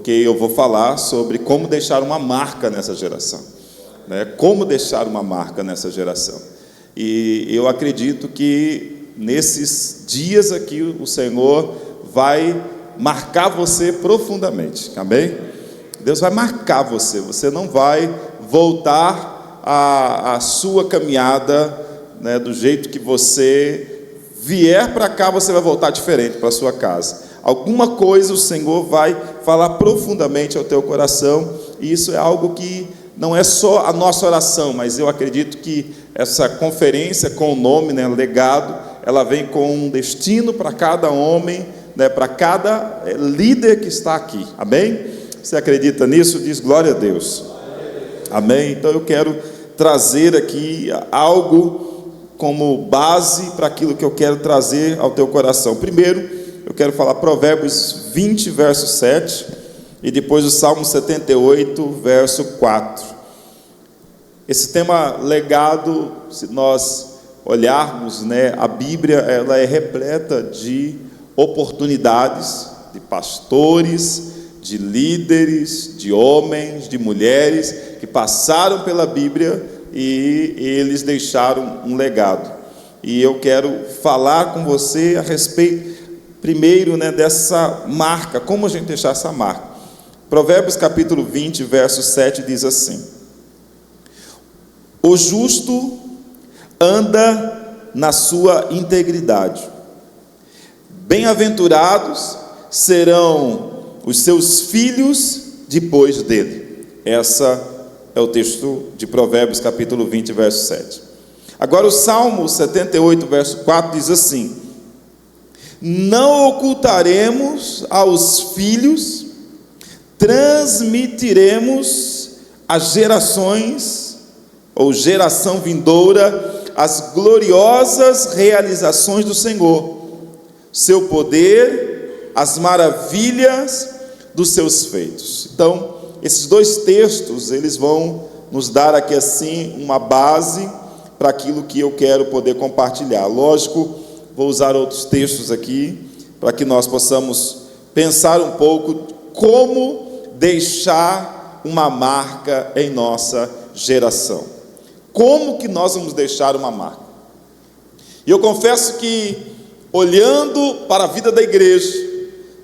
porque eu vou falar sobre como deixar uma marca nessa geração, né? Como deixar uma marca nessa geração. E eu acredito que nesses dias aqui o Senhor vai marcar você profundamente, amém? Deus vai marcar você, você não vai voltar à sua caminhada, né, do jeito que você vier para cá, você vai voltar diferente para a sua casa. Alguma coisa o Senhor vai falar profundamente ao teu coração, e isso é algo que não é só a nossa oração, mas eu acredito que essa conferência com o nome, né, Legado, ela vem com um destino para cada homem, né, para cada líder que está aqui, amém? Você acredita nisso? Diz glória a Deus, amém? Então eu quero trazer aqui algo como base para aquilo que eu quero trazer ao teu coração. Primeiro, eu quero falar Provérbios 20, verso 7, e depois o Salmo 78, verso 4. Esse tema legado, se nós olharmos, né, a Bíblia, ela é repleta de oportunidades, de pastores, de líderes, de homens, de mulheres, que passaram pela Bíblia e eles deixaram um legado. E eu quero falar com você a respeito, primeiro, né, dessa marca, como a gente deixar essa marca. Provérbios capítulo 20, verso 7 diz assim: o justo anda na sua integridade, bem-aventurados serão os seus filhos depois dele. Essa é o texto de Provérbios capítulo 20, verso 7. Agora o Salmo 78, verso 4 diz assim: não ocultaremos aos filhos, transmitiremos às gerações, ou geração vindoura, as gloriosas realizações do Senhor, seu poder, as maravilhas dos seus feitos. Então, esses dois textos, eles vão nos dar aqui assim uma base para aquilo que eu quero poder compartilhar. Lógico, vou usar outros textos aqui para que nós possamos pensar um pouco como deixar uma marca em nossa geração. Como que nós vamos deixar uma marca? E eu confesso que, olhando para a vida da igreja,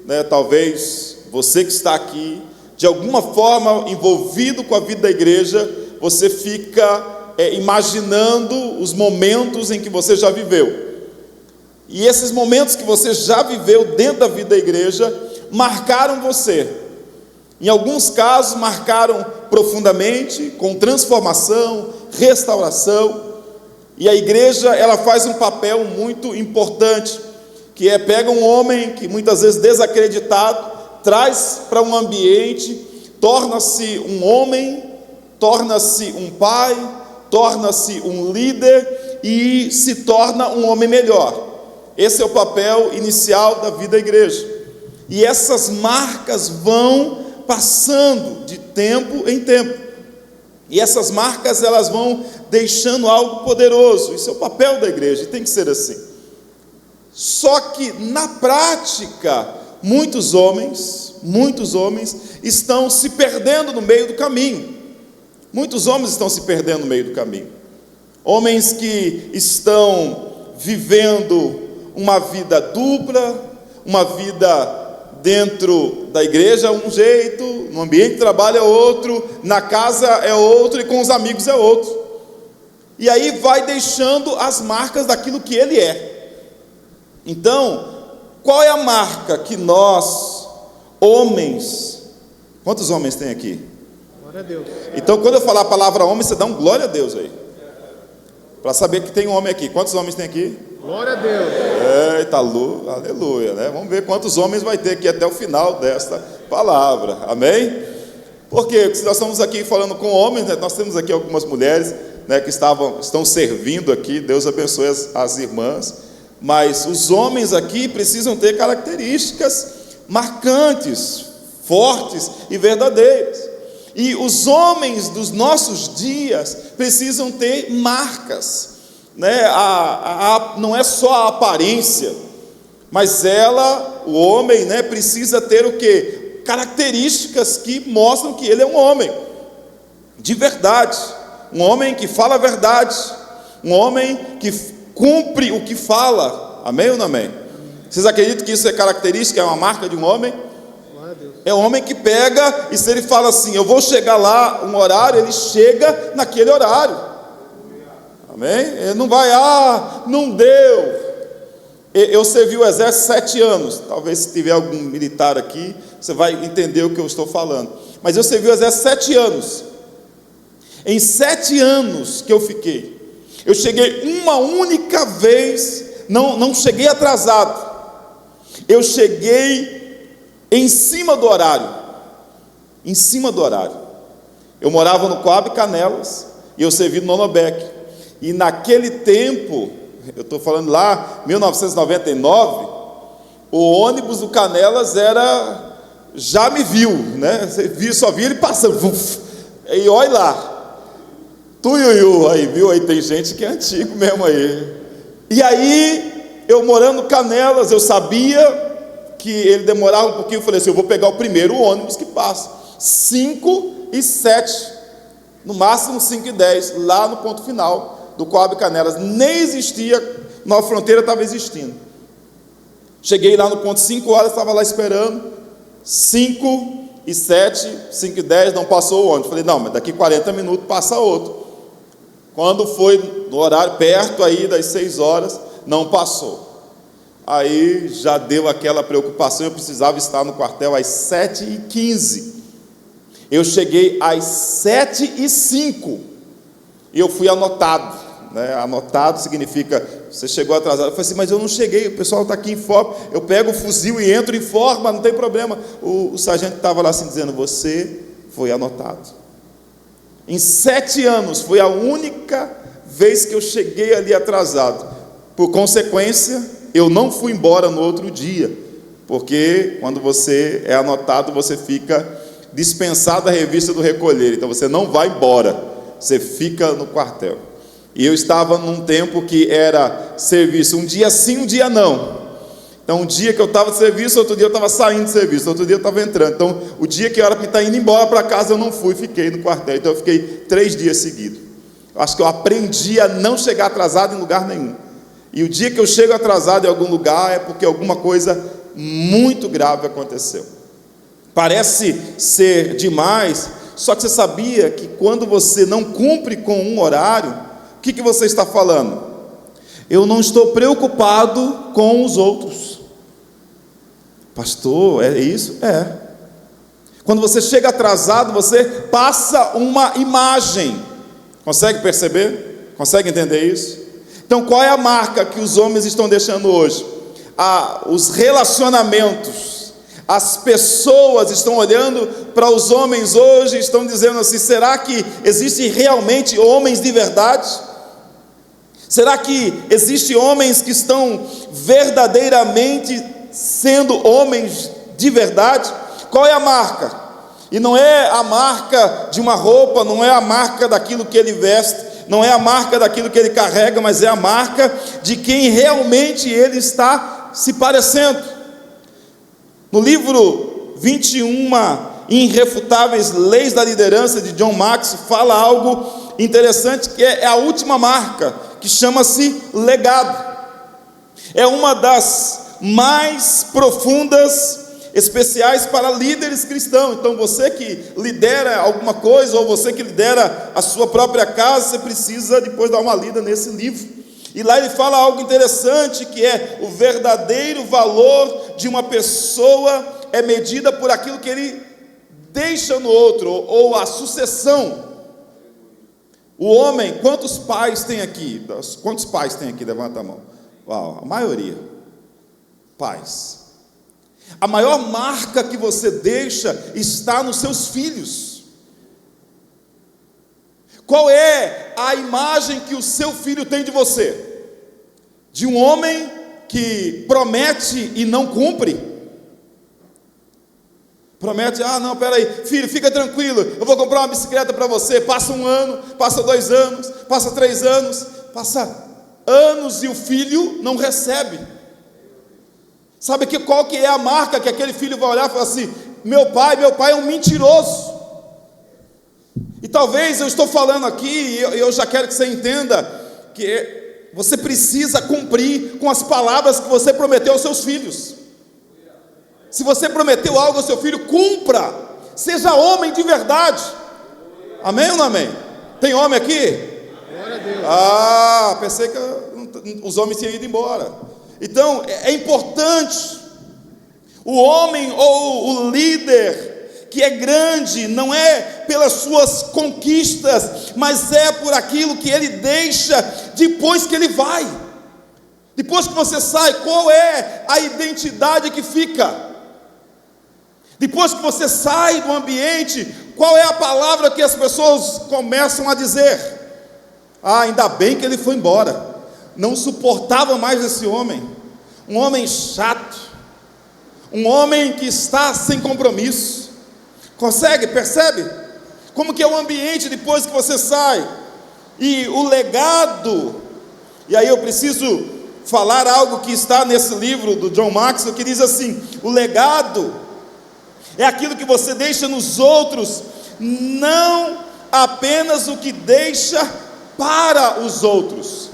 né, talvez você que está aqui, de alguma forma envolvido com a vida da igreja, você fica imaginando os momentos em que você já viveu. E esses momentos que você já viveu dentro da vida da igreja marcaram você. Em alguns casos marcaram profundamente, com transformação, restauração. E a igreja, ela faz um papel muito importante, que é pega um homem que muitas vezes desacreditado, traz para um ambiente, torna-se um homem, torna-se um pai, torna-se um líder e se torna um homem melhor. Esse é o papel inicial da vida da igreja. E essas marcas vão passando de tempo em tempo. E essas marcas, elas vão deixando algo poderoso. Isso é o papel da igreja, e tem que ser assim. Só que na prática, muitos homens estão se perdendo no meio do caminho. Muitos homens estão se perdendo no meio do caminho. Homens que estão vivendo uma vida dupla, uma vida dentro da igreja é um jeito, no ambiente de trabalho é outro, na casa é outro e com os amigos é outro. E aí vai deixando as marcas daquilo que ele é. Então, qual é a marca que nós, homens, quantos homens tem aqui? Glória a Deus. Então, quando eu falar a palavra homem, você dá um glória a Deus aí, para saber que tem um homem aqui. Quantos homens tem aqui? Glória a Deus. Eita, aleluia, né? Vamos ver quantos homens vai ter aqui até o final desta palavra, amém? Porque se nós estamos aqui falando com homens, né, nós temos aqui algumas mulheres, né, que estão servindo aqui, Deus abençoe as irmãs, mas os homens aqui precisam ter características marcantes, fortes e verdadeiras. E os homens dos nossos dias precisam ter marcas, né? Não é só a aparência, mas o homem, né, precisa ter o quê? características que mostram que ele é um homem de verdade, um homem que fala a verdade, um homem que cumpre o que fala. Amém ou não amém? Vocês acreditam que isso é característica, é uma marca de um homem? Glória a Deus. É um homem que pega, e se ele fala assim, eu vou chegar lá um horário, ele chega naquele horário. Amém? Ele não vai, não deu. Eu servi o exército 7 anos. Talvez se tiver algum militar aqui, você vai entender o que eu estou falando. Mas eu servi o exército 7 anos. Em 7 anos que eu fiquei, eu cheguei uma única vez, não cheguei atrasado. Eu cheguei em cima do horário. Em cima do horário. Eu morava no Coab Canelas e eu servi no Nonobec. E naquele tempo, eu estou falando lá, 1999, o ônibus do Canelas era, já me viu, né? Você só via ele passando, e olha lá, tuiuiu, aí, viu? Aí tem gente que é antigo mesmo aí. E aí, eu morando no Canelas, eu sabia que ele demorava um pouquinho, eu falei assim, eu vou pegar o primeiro ônibus que passa, 5h07, no máximo 5h10, lá no ponto final do Coab Canelas. Nem existia, Nova Fronteira estava existindo. Cheguei lá no ponto 5 horas, estava lá esperando, 5h07, 5h10, não passou o ônibus. Falei, não, mas daqui 40 minutos passa outro. Quando foi no horário perto aí das 6 horas, não passou. Aí já deu aquela preocupação, eu precisava estar no quartel às 7h15. Eu cheguei às 7h05 e eu fui anotado, né? Anotado significa, você chegou atrasado. Eu falei assim, mas eu não cheguei, o pessoal está aqui em forma. Eu pego o fuzil e entro em forma, não tem problema. O sargento estava lá assim dizendo, você foi anotado. Em 7 anos, foi a única vez que eu cheguei ali atrasado. Por consequência, eu não fui embora no outro dia, porque quando você é anotado, você fica dispensado da revista do recolher. Então você não vai embora, você fica no quartel. E eu estava num tempo que era serviço, um dia sim, um dia não. Então um dia que eu estava de serviço, outro dia eu estava saindo de serviço, outro dia eu estava entrando. Então o dia que era para estar indo embora para casa, eu não fui, fiquei no quartel. Então eu fiquei 3 dias seguidos. Acho que eu aprendi a não chegar atrasado em lugar nenhum. E o dia que eu chego atrasado em algum lugar é porque alguma coisa muito grave aconteceu. Parece ser demais, só que você sabia que quando você não cumpre com um horário, o que você está falando? Eu não estou preocupado com os outros. Pastor, é isso? É. Quando você chega atrasado, você passa uma imagem. Consegue perceber? Consegue entender isso? Então, qual é a marca que os homens estão deixando hoje? Os relacionamentos. As pessoas estão olhando para os homens hoje e estão dizendo assim, será que existem realmente homens de verdade? Será que existem homens que estão verdadeiramente sendo homens de verdade? Qual é a marca? E não é a marca de uma roupa, não é a marca daquilo que ele veste, não é a marca daquilo que ele carrega, mas é a marca de quem realmente ele está se parecendo. No livro 21 Irrefutáveis Leis da Liderança, de John Max, fala algo interessante, que é a última marca, que chama-se legado. É uma das mais profundas, especiais para líderes cristãos. Então você que lidera alguma coisa, ou você que lidera a sua própria casa, você precisa depois dar uma lida nesse livro. E lá ele fala algo interessante, que é o verdadeiro valor de uma pessoa é medida por aquilo que ele deixa no outro, ou a sucessão. O homem, quantos pais tem aqui? Quantos pais tem aqui? Levanta a mão. Uau, a maioria. Pais. A maior marca que você deixa está nos seus filhos. Qual é a imagem que o seu filho tem de você? De um homem que promete e não cumpre? Promete, não, peraí, filho, fica tranquilo, eu vou comprar uma bicicleta para você. Passa 1 ano, passa 2 anos, passa 3 anos, passa anos e o filho não recebe. Sabe qual que é a marca que aquele filho vai olhar e falar assim, meu pai é um mentiroso. E talvez eu estou falando aqui, e eu já quero que você entenda, que você precisa cumprir com as palavras que você prometeu aos seus filhos. Se você prometeu algo ao seu filho, cumpra, seja homem de verdade. Amém ou não amém? Tem homem aqui? Glória a Deus. Ah, pensei que os homens tinham ido embora. Então, é importante, o homem ou o líder que é grande, não é pelas suas conquistas, mas é por aquilo que ele deixa depois que ele vai. Depois que você sai, qual é a identidade que fica? Depois que você sai do ambiente, qual é a palavra que as pessoas começam a dizer? Ah, ainda bem que ele foi embora. Não suportava mais esse homem. Um homem chato. Um homem que está sem compromisso. Consegue? Percebe? Como que é o ambiente depois que você sai? E o legado. E aí eu preciso falar algo que está nesse livro do John Maxwell, que diz assim: o legado é aquilo que você deixa nos outros, não apenas o que deixa para os outros.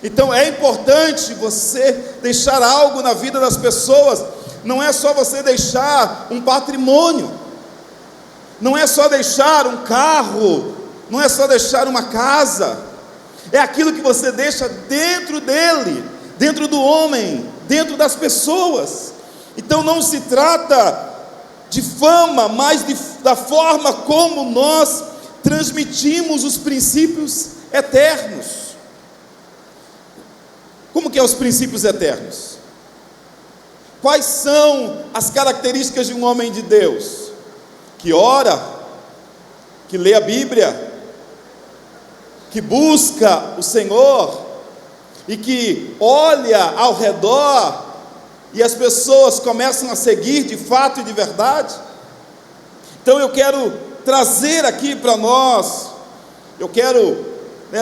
Então é importante você deixar algo na vida das pessoas. Não é só você deixar um patrimônio, não é só deixar um carro, não é só deixar uma casa, é aquilo que você deixa dentro dele, dentro do homem, dentro das pessoas. Então não se trata de fama, mas da forma como nós transmitimos os princípios eternos. Como que é os princípios eternos? Quais são as características de um homem de Deus? Que ora, que lê a Bíblia, que busca o Senhor, e que olha ao redor, e as pessoas começam a seguir de fato e de verdade. Então eu quero trazer aqui para nós, eu quero,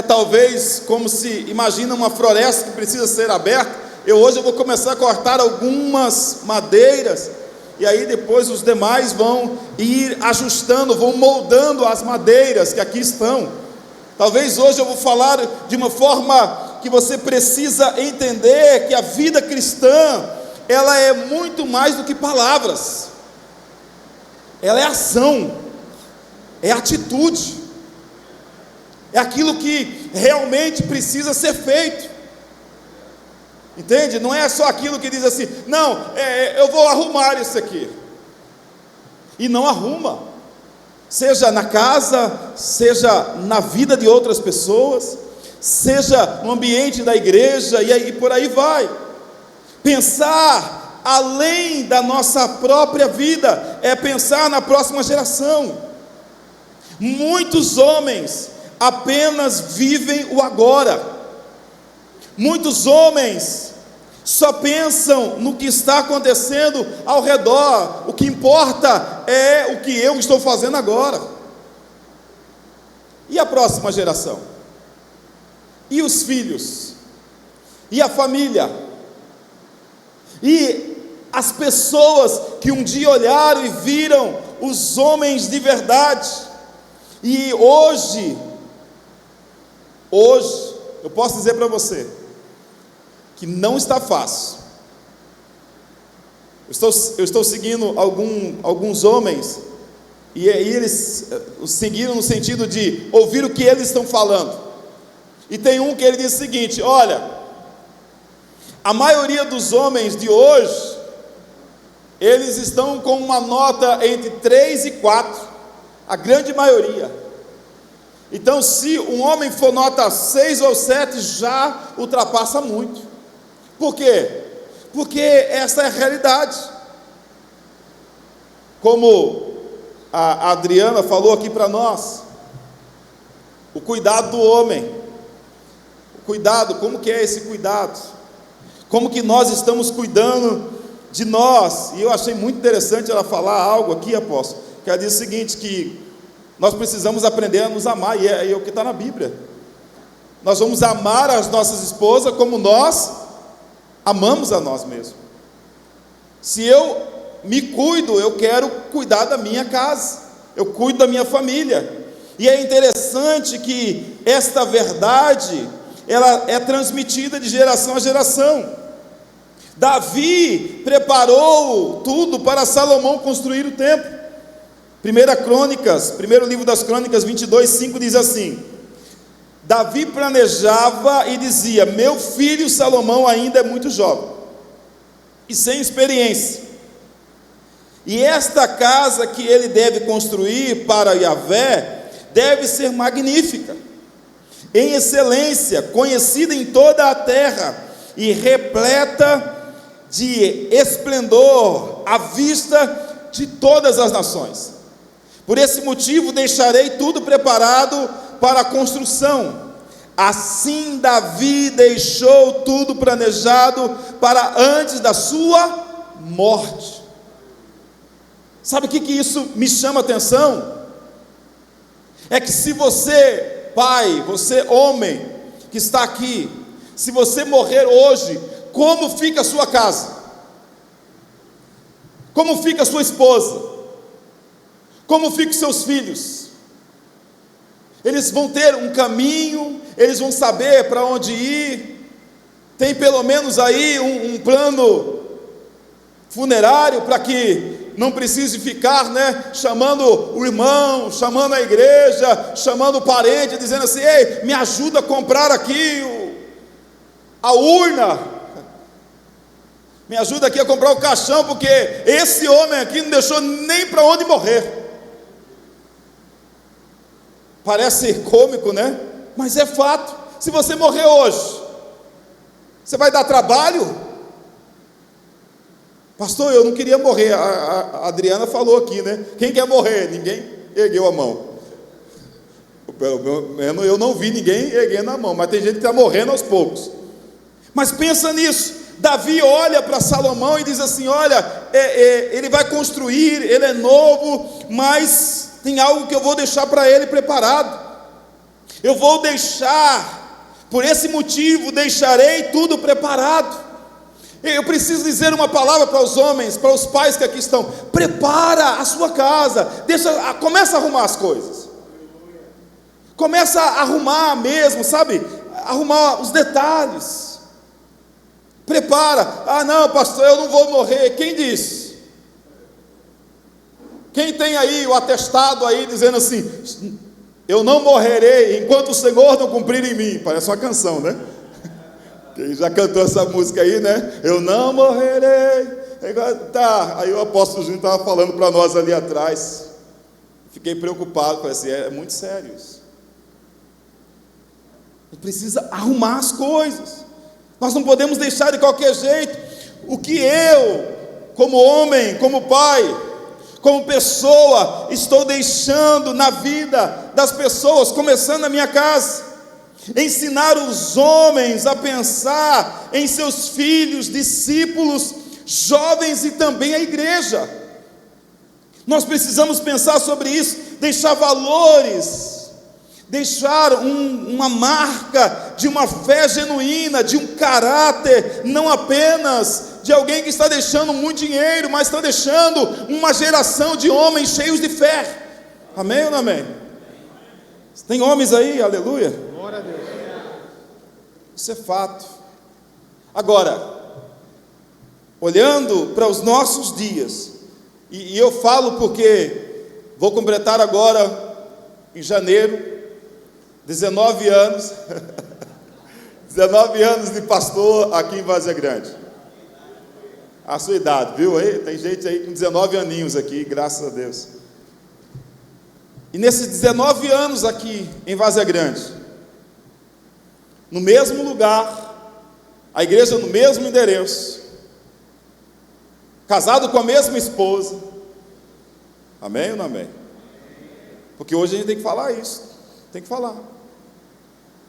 talvez, como se imagina uma floresta que precisa ser aberta, hoje eu vou começar a cortar algumas madeiras, e aí depois os demais vão ir ajustando, vão moldando as madeiras que aqui estão. Talvez hoje eu vou falar de uma forma que você precisa entender que a vida cristã, ela é muito mais do que palavras, ela é ação, é atitude, é aquilo que realmente precisa ser feito, entende? Não é só aquilo que diz assim, não, eu vou arrumar isso aqui, e não arruma, seja na casa, seja na vida de outras pessoas, seja no ambiente da igreja, e aí por aí vai. Pensar além da nossa própria vida é pensar na próxima geração. Muitos homens apenas vivem o agora. Muitos homens só pensam no que está acontecendo ao redor. O que importa é o que eu estou fazendo agora. E a próxima geração? E os filhos? E a família? E as pessoas que um dia olharam e viram os homens de verdade, e hoje, eu posso dizer para você, que não está fácil. Eu estou seguindo alguns homens, e aí eles seguiram no sentido de ouvir o que eles estão falando, e tem um que ele diz o seguinte: olha, a maioria dos homens de hoje, eles estão com uma nota entre 3 e 4, a grande maioria. Então, se um homem for nota 6 ou 7, já ultrapassa muito. Por quê? Porque essa é a realidade. Como a Adriana falou aqui para nós, o cuidado do homem, o cuidado, como que é esse cuidado? Como que nós estamos cuidando de nós? E eu achei muito interessante ela falar algo aqui, apóstolo, que ela diz o seguinte, que nós precisamos aprender a nos amar, e é o que está na Bíblia. Nós vamos amar as nossas esposas como nós amamos a nós mesmos. Se eu me cuido, eu quero cuidar da minha casa, eu cuido da minha família. E é interessante que esta verdade, ela é transmitida de geração a geração. Davi preparou tudo para Salomão construir o templo. Primeiro livro das Crônicas 22:5 diz assim: Davi planejava e dizia: meu filho Salomão ainda é muito jovem e sem experiência, e esta casa que ele deve construir para Yahvé deve ser magnífica, em excelência, conhecida em toda a terra e repleta de esplendor à vista de todas as nações. Por esse motivo deixarei tudo preparado para a construção. Assim Davi deixou tudo planejado para antes da sua morte. Sabe o que isso me chama a atenção? É que se você, pai, você homem que está aqui, se você morrer hoje, como fica a sua casa? Como fica a sua esposa? Como ficam os seus filhos? Eles vão ter um caminho, eles vão saber para onde ir, tem pelo menos aí um plano funerário para que não precise ficar, chamando o irmão, chamando a igreja, chamando o parente, dizendo assim: ei, me ajuda a comprar aqui a urna, me ajuda aqui a comprar o caixão, porque esse homem aqui não deixou nem para onde morrer. Parece cômico, mas é fato. Se você morrer hoje, você vai dar trabalho? Pastor, eu não queria morrer. A Adriana falou aqui, quem quer morrer? Ninguém ergueu a mão. Pelo menos eu não vi ninguém erguendo a mão, mas tem gente que está morrendo aos poucos. Mas pensa nisso. Davi olha para Salomão e diz assim: olha, ele vai construir, ele é novo, mas tem algo que eu vou deixar para ele preparado. Eu vou deixar, por esse motivo deixarei tudo preparado. Eu preciso dizer uma palavra para os homens, para os pais que aqui estão: prepara a sua casa, começa a arrumar as coisas, começa a arrumar mesmo, sabe, arrumar os detalhes, prepara. Ah não, pastor, eu não vou morrer. Quem disse? Quem tem aí o atestado aí dizendo assim: eu não morrerei enquanto o Senhor não cumprir em mim? Parece uma canção, Quem já cantou essa música aí, eu não morrerei. Tá, aí o apóstolo Júnior estava falando para nós ali atrás. Fiquei preocupado, falei assim: é muito sério isso. Precisa arrumar as coisas. Nós não podemos deixar de qualquer jeito. O que eu, como homem, como pai, como pessoa, estou deixando na vida das pessoas, começando na minha casa. Ensinar os homens a pensar em seus filhos, discípulos, jovens e também a igreja. Nós precisamos pensar sobre isso, deixar valores, deixar uma marca de uma fé genuína, de um caráter, não apenas de alguém que está deixando muito dinheiro, mas está deixando uma geração de homens cheios de fé. Amém ou não amém? Tem homens aí, aleluia? Glória a Deus. Isso é fato. Agora, olhando para os nossos dias, e eu falo porque vou completar agora, em janeiro, 19 anos, 19 anos de pastor aqui em Várzea Grande. A sua idade, viu aí? Tem gente aí com 19 aninhos aqui, graças a Deus. E nesses 19 anos aqui em Várzea Grande, no mesmo lugar, a igreja no mesmo endereço, casado com a mesma esposa. Amém ou não amém? Porque hoje a gente tem que falar isso, tem que falar.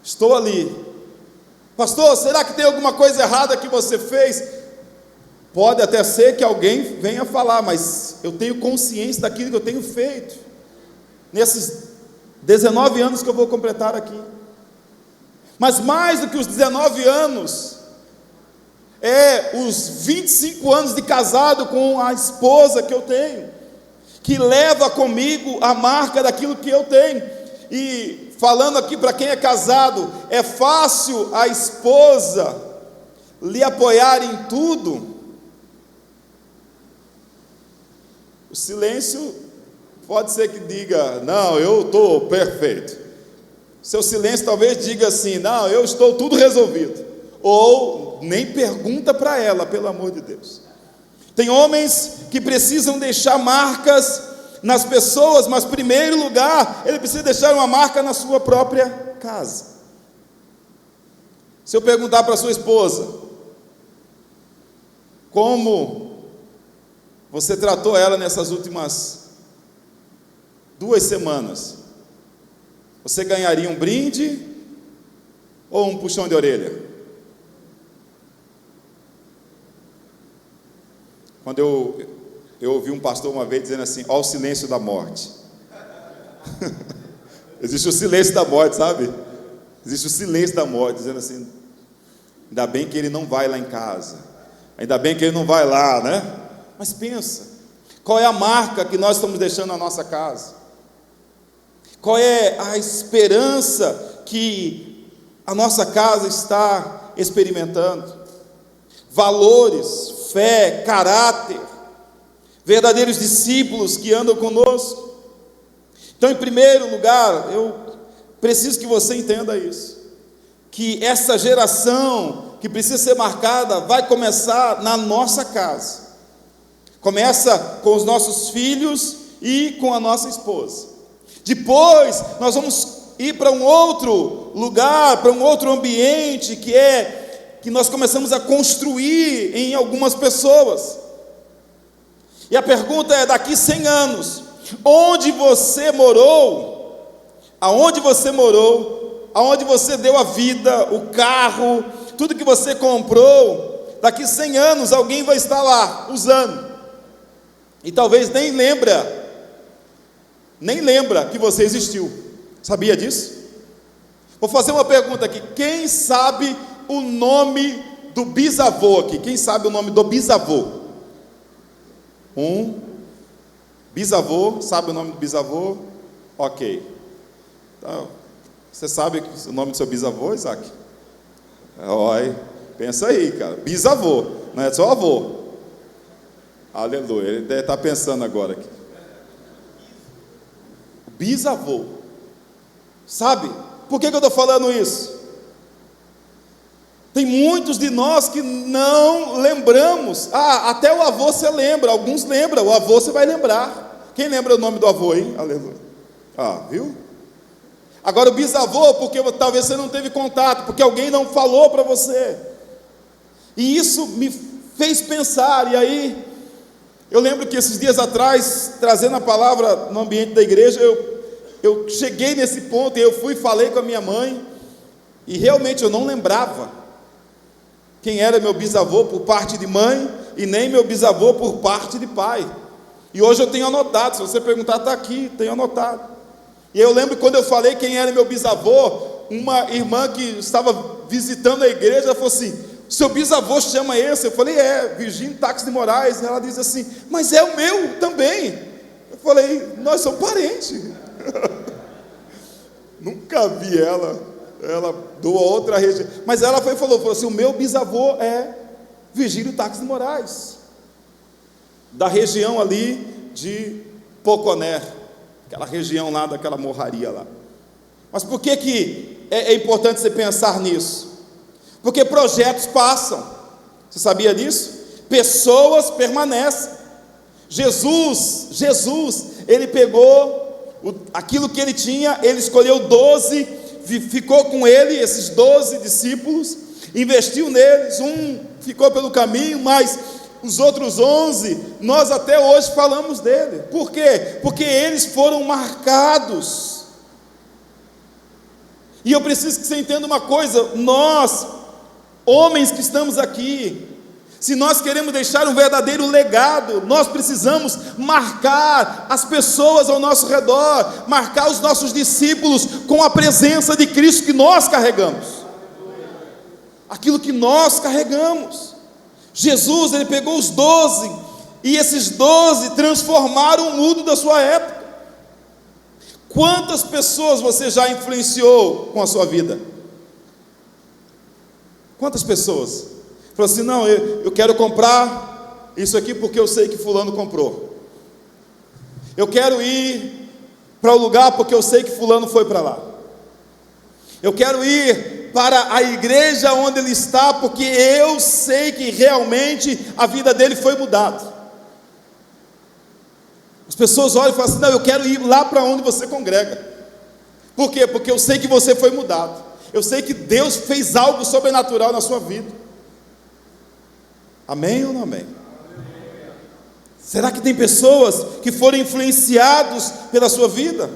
Estou ali. Pastor, será que tem alguma coisa errada que você fez? Pode até ser que alguém venha falar, mas eu tenho consciência daquilo que eu tenho feito nesses 19 anos que eu vou completar aqui. Mas mais do que os 19 anos, é os 25 anos de casado com a esposa que eu tenho, que leva comigo a marca daquilo que eu tenho. E falando aqui para quem é casado, é fácil a esposa lhe apoiar em tudo. O silêncio pode ser que diga: não, eu estou perfeito. Seu silêncio talvez diga assim: não, eu estou tudo resolvido. Ou nem pergunta para ela, pelo amor de Deus. Tem homens que precisam deixar marcas nas pessoas, mas em primeiro lugar, ele precisa deixar uma marca na sua própria casa. Se eu perguntar para sua esposa: como você tratou ela nessas últimas 2 semanas, você ganharia um brinde ou um puxão de orelha? Quando eu ouvi um pastor uma vez dizendo assim: ó, o silêncio da morte. Existe o silêncio da morte, sabe? Existe o silêncio da morte, dizendo assim: ainda bem que ele não vai lá em casa, ainda bem que ele não vai lá, né? Mas pensa, qual é a marca que nós estamos deixando na nossa casa? Qual é a esperança que a nossa casa está experimentando? Valores, fé, caráter, verdadeiros discípulos que andam conosco. Então, em primeiro lugar, eu preciso que você entenda isso, que essa geração que precisa ser marcada vai começar na nossa casa. Começa com os nossos filhos e com a nossa esposa. Depois nós vamos ir para um outro lugar, para um outro ambiente, que nós começamos a construir em algumas pessoas. E a pergunta é: daqui 100 anos, onde você morou, aonde você morou, aonde você deu a vida, o carro, tudo que você comprou, daqui 100 anos alguém vai estar lá usando, e talvez nem lembra que você existiu. Sabia disso? Vou fazer uma pergunta aqui: quem sabe o nome do bisavô aqui? Quem sabe o nome do bisavô? Bisavô, sabe o nome do bisavô? Ok. Então, você sabe o nome do seu bisavô, Isaac? Oi, pensa aí, cara. Bisavô, não é só avô. Aleluia, ele deve estar pensando agora aqui. Bisavô. Sabe? Por que eu estou falando isso? Tem muitos de nós que não lembramos. Até o avô você lembra, alguns lembram, o avô você vai lembrar. Quem lembra o nome do avô, hein? Aleluia. Viu? Agora o bisavô, porque talvez você não teve contato, porque alguém não falou para você. E isso me fez pensar, e aí, eu lembro que esses dias atrás, trazendo a palavra no ambiente da igreja, eu cheguei nesse ponto, e eu fui e falei com a minha mãe, e realmente eu não lembrava quem era meu bisavô por parte de mãe, e nem meu bisavô por parte de pai. E hoje eu tenho anotado, se você perguntar, está aqui, tenho anotado. E eu lembro que quando eu falei quem era meu bisavô, uma irmã que estava visitando a igreja, ela falou assim: seu bisavô chama esse? Eu falei: Virgínio Taques de Moraes. Ela diz assim: mas é o meu também. Eu falei: nós somos parentes. Nunca vi ela do outra região, mas ela falou assim: o meu bisavô é Virgínio Taques de Moraes, da região ali de Poconé, aquela região lá, daquela morraria lá. Mas por que é importante você pensar nisso? Porque projetos passam. Você sabia disso? Pessoas permanecem. Jesus, ele pegou aquilo que ele tinha, ele escolheu 12, ficou com ele, esses 12 discípulos, investiu neles, um ficou pelo caminho, mas os outros 11, nós até hoje falamos dele. Por quê? Porque eles foram marcados. E eu preciso que você entenda uma coisa: nós, homens que estamos aqui, se nós queremos deixar um verdadeiro legado, nós precisamos marcar as pessoas ao nosso redor, marcar os nossos discípulos com a presença de Cristo que nós carregamos, aquilo que nós carregamos. Jesus, ele pegou os 12, e esses 12 transformaram o mundo da sua época. Quantas pessoas você já influenciou com a sua vida? Quantas pessoas? Falou assim, não, eu quero comprar isso aqui porque eu sei que fulano comprou. Eu quero ir para o lugar porque eu sei que fulano foi para lá. Eu quero ir para a igreja onde ele está porque eu sei que realmente a vida dele foi mudada. As pessoas olham e falam assim, não, eu quero ir lá para onde você congrega. Por quê? Porque eu sei que você foi mudado. Eu sei que Deus fez algo sobrenatural na sua vida. Amém ou não amém? Será que tem pessoas que foram influenciados pela sua vida?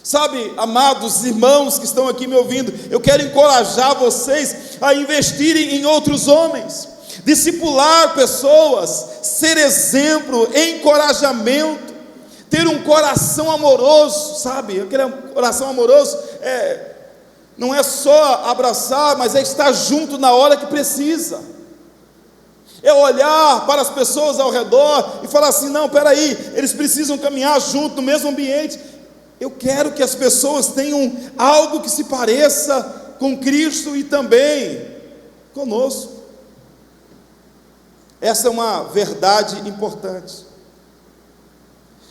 Sabe, amados irmãos que estão aqui me ouvindo, eu quero encorajar vocês a investirem em outros homens, discipular pessoas, ser exemplo, encorajamento, ter um coração amoroso, sabe? Aquele coração amoroso não é só abraçar, mas é estar junto na hora que precisa. É olhar para as pessoas ao redor e falar assim, não, peraí, eles precisam caminhar junto no mesmo ambiente. Eu quero que as pessoas tenham algo que se pareça com Cristo e também conosco. Essa é uma verdade importante.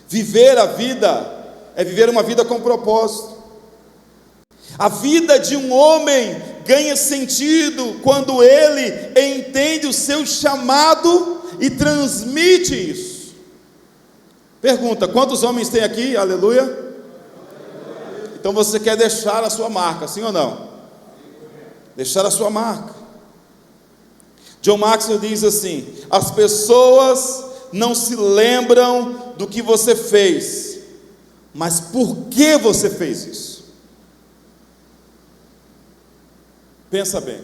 Viver a vida é viver uma vida com propósito. A vida de um homem ganha sentido quando ele entende o seu chamado e transmite isso. Pergunta, quantos homens tem aqui? Aleluia. Então você quer deixar a sua marca, sim ou não? Deixar a sua marca. John Maxwell diz assim: as pessoas não se lembram do que você fez, mas por que você fez isso. Pensa bem.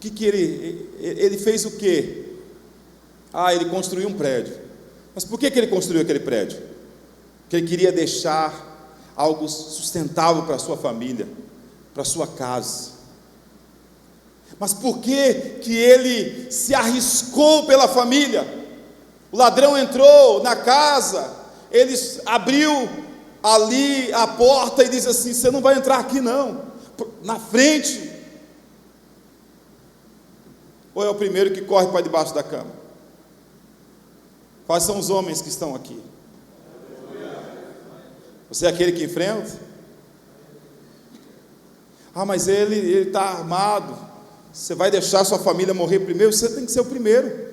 Que ele fez o quê? Ele construiu um prédio. Mas por que ele construiu aquele prédio? Porque ele queria deixar algo sustentável para a sua família, para a sua casa. Mas por que ele se arriscou pela família? O ladrão entrou na casa, ele abriu ali a porta e disse assim: você não vai entrar aqui não, na frente. Ou é o primeiro que corre para debaixo da cama? Quais são os homens que estão aqui? Você é aquele que enfrenta? Mas ele está armado. Você vai deixar sua família morrer primeiro? Você tem que ser o primeiro.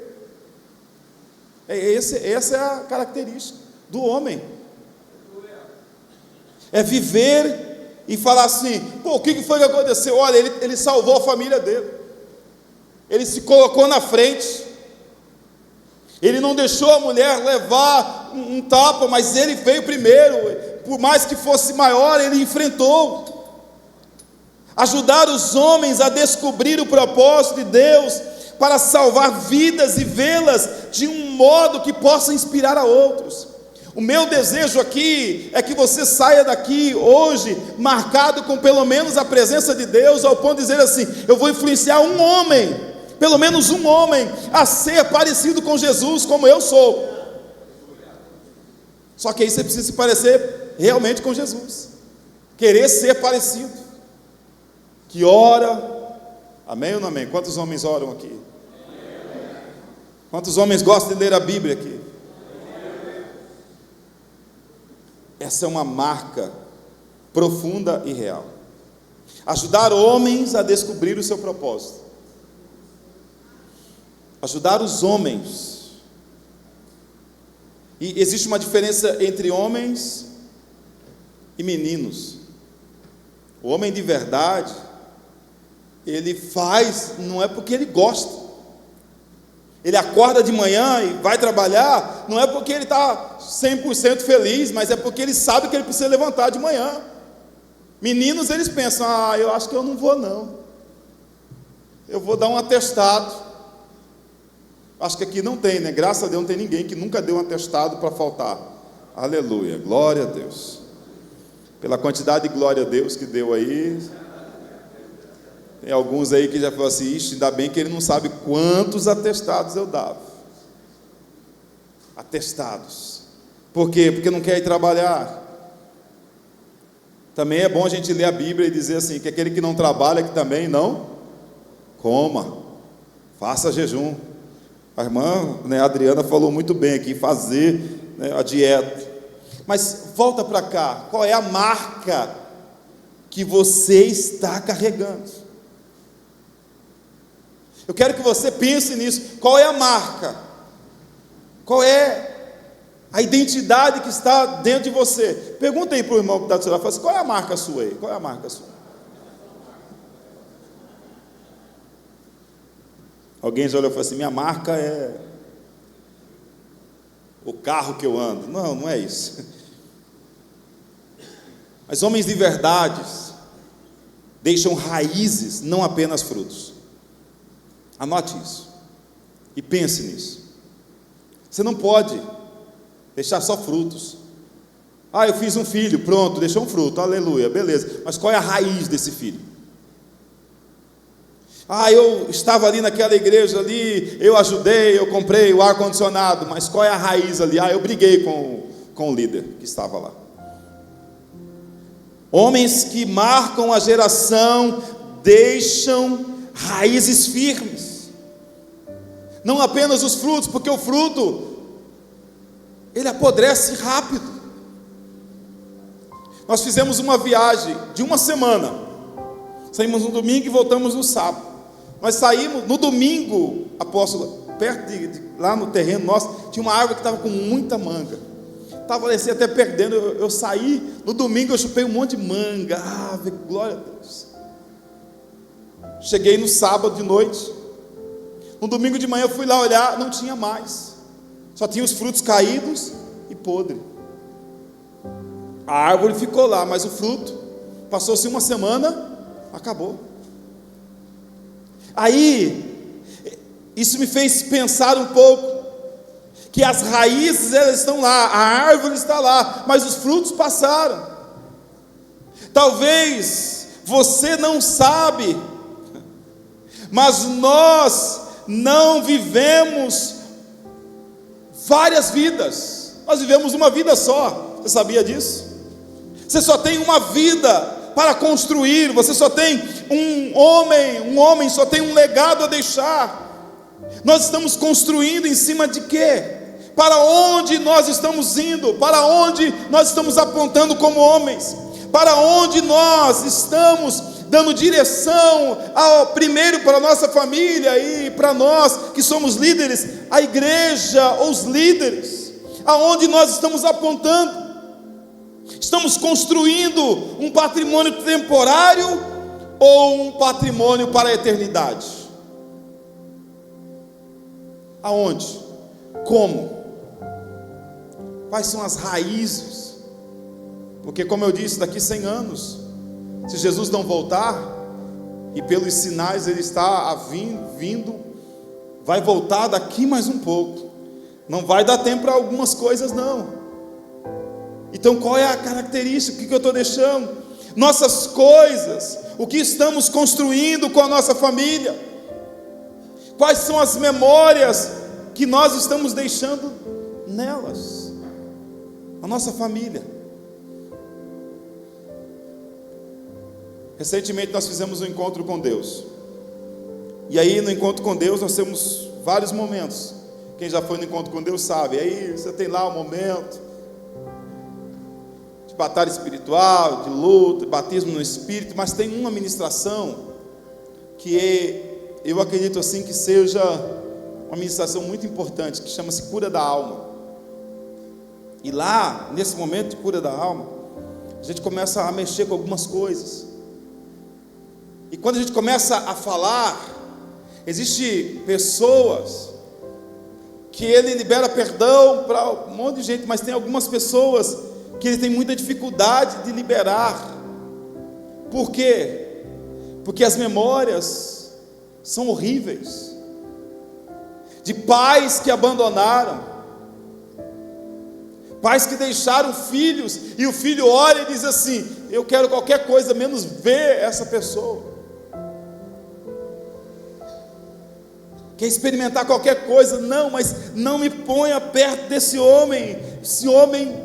Essa é a característica do homem. É viver e falar assim: o que foi que aconteceu? Olha, ele salvou a família dele. Ele se colocou na frente. Ele não deixou a mulher levar um tapa, mas ele veio primeiro. Por mais que fosse maior, ele enfrentou. Ajudar os homens a descobrir o propósito de Deus para salvar vidas e vê-las de um modo que possa inspirar a outros. O meu desejo aqui é que você saia daqui hoje marcado com pelo menos a presença de Deus, ao ponto de dizer assim: eu vou influenciar um homem, pelo menos um homem, a ser parecido com Jesus como eu sou. Só que aí você precisa se parecer realmente com Jesus, querer ser parecido, que ora. Amém ou não amém? Quantos homens oram aqui? Quantos homens gostam de ler a Bíblia aqui? Essa é uma marca profunda e real. Ajudar homens a descobrir o seu propósito. Ajudar os homens. E existe uma diferença entre homens e meninos. O homem de verdade, ele faz, não é porque ele gosta. Ele acorda de manhã e vai trabalhar, não é porque ele está 100% feliz, mas é porque ele sabe que ele precisa levantar de manhã. Meninos, eles pensam: eu acho que eu não vou não, eu vou dar um atestado. Acho que aqui não tem, né? Graças a Deus não tem ninguém que nunca deu um atestado para faltar. Aleluia, glória a Deus. Pela quantidade de glória a Deus que deu aí, Tem alguns aí que já falam assim: ixi, ainda bem que ele não sabe quantos atestados eu dava. Atestados. Por quê? Porque não quer ir trabalhar. Também é bom a gente ler a Bíblia e dizer assim, que aquele que não trabalha, que também não coma, faça jejum. A irmã, né, Adriana falou muito bem aqui, fazer, né, a dieta. Mas volta para cá, qual é a marca que você está carregando? Eu quero que você pense nisso. Qual é a marca? Qual é a identidade que está dentro de você? Pergunta aí para o irmão que está do seu lado, fala assim, qual é a marca sua aí? Qual é a marca sua? Alguém já olhou e falou assim, minha marca é o carro que eu ando. Não, não é isso. Mas homens de verdades deixam raízes, não apenas frutos. Anote isso e pense nisso. Você não pode deixar só frutos. Ah, eu fiz um filho, pronto, deixou um fruto, aleluia, beleza. Mas qual é a raiz desse filho? Ah, eu estava ali naquela igreja ali, eu ajudei, eu comprei o ar-condicionado, mas qual é a raiz ali? Ah, eu briguei com o líder que estava lá. Homens que marcam a geração deixam raízes firmes. Não apenas os frutos, porque o fruto ele apodrece rápido. Nós fizemos uma viagem de uma semana. Saímos no domingo e voltamos no sábado. Nós saímos no domingo, apóstolo, perto lá no terreno nosso, tinha uma árvore que estava com muita manga. Estava assim, até perdendo. Eu saí, no domingo eu chupei um monte de manga. Ah, glória a Deus. Cheguei no sábado de noite. No domingo de manhã eu fui lá olhar, não tinha mais. Só tinha os frutos caídos e podres. A árvore ficou lá, mas o fruto, passou-se uma semana, acabou. Aí, isso me fez pensar um pouco, que as raízes elas estão lá, a árvore está lá, mas os frutos passaram. Talvez você não sabe, mas nós não vivemos várias vidas, nós vivemos uma vida só. Você sabia disso? Você só tem uma vida para construir, você só tem um homem só tem um legado a deixar. Nós estamos construindo em cima de quê? Para onde nós estamos indo? Para onde nós estamos apontando como homens? Para onde nós estamos dando direção, primeiro para a nossa família e para nós que somos líderes, a igreja, os líderes, aonde nós estamos apontando? Estamos construindo um patrimônio temporário ou um patrimônio para a eternidade? Aonde? Como? Quais são as raízes? Porque, como eu disse, daqui 100 anos, se Jesus não voltar, e pelos sinais ele está vindo, vai voltar daqui mais um pouco. Não vai dar tempo para algumas coisas, não. Então qual é a característica? O que eu estou deixando? Nossas coisas, o que estamos construindo com a nossa família? Quais são as memórias que nós estamos deixando nelas? A nossa família. Recentemente nós fizemos um encontro com Deus. E aí no encontro com Deus nós temos vários momentos. Quem já foi no encontro com Deus sabe. Aí você tem lá um momento de batalha espiritual, de luta, de batismo no Espírito. Mas tem uma ministração que eu acredito assim que seja uma ministração muito importante, que chama-se cura da alma. E lá, nesse momento de cura da alma, a gente começa a mexer com algumas coisas. E quando a gente começa a falar, existem pessoas que ele libera perdão para um monte de gente, mas tem algumas pessoas que ele tem muita dificuldade de liberar. Por quê? Porque as memórias são horríveis, de pais que abandonaram, pais que deixaram filhos, e o filho olha e diz assim: eu quero qualquer coisa menos ver essa pessoa. quer experimentar qualquer coisa. Não, mas não me ponha perto desse homem. Esse homem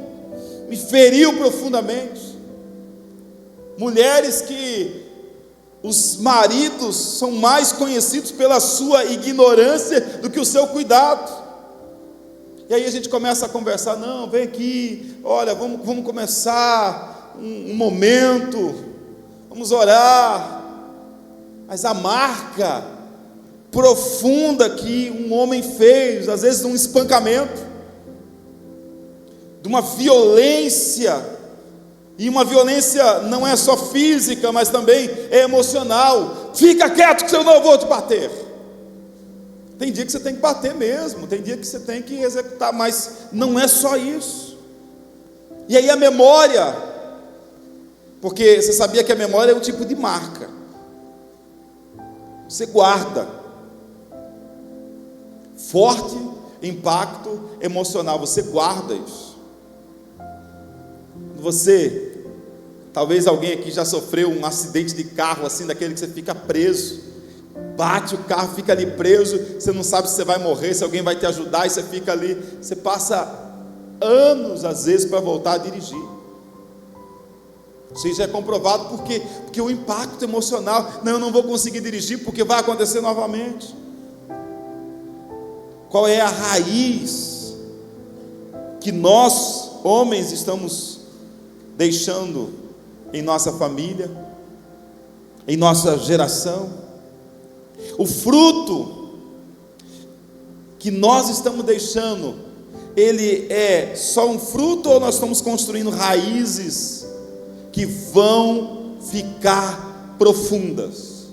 me feriu profundamente. Mulheres que os maridos são mais conhecidos pela sua ignorância do que o seu cuidado. E aí a gente começa a conversar. Não, vem aqui, olha, vamos começar um momento, vamos orar. Mas a marca profunda que um homem fez, às vezes um espancamento, de uma violência, e uma violência não é só física, mas também é emocional. Fica quieto que eu não vou te bater. Tem dia que você tem que bater mesmo, tem dia que você tem que executar, mas não é só isso. E aí a memória, porque você sabia que a memória é um tipo de marca, você guarda, forte impacto emocional, você guarda isso. Você, talvez alguém aqui já sofreu um acidente de carro, assim, daquele que você fica preso, bate o carro, fica ali preso, você não sabe se você vai morrer, se alguém vai te ajudar, e você fica ali, você passa anos às vezes para voltar a dirigir. Isso já é comprovado porque o impacto emocional, não, eu não vou conseguir dirigir porque vai acontecer novamente. Qual é a raiz que nós, homens, estamos deixando em nossa família, em nossa geração? O fruto que nós estamos deixando, ele é só um fruto, ou nós estamos construindo raízes que vão ficar profundas?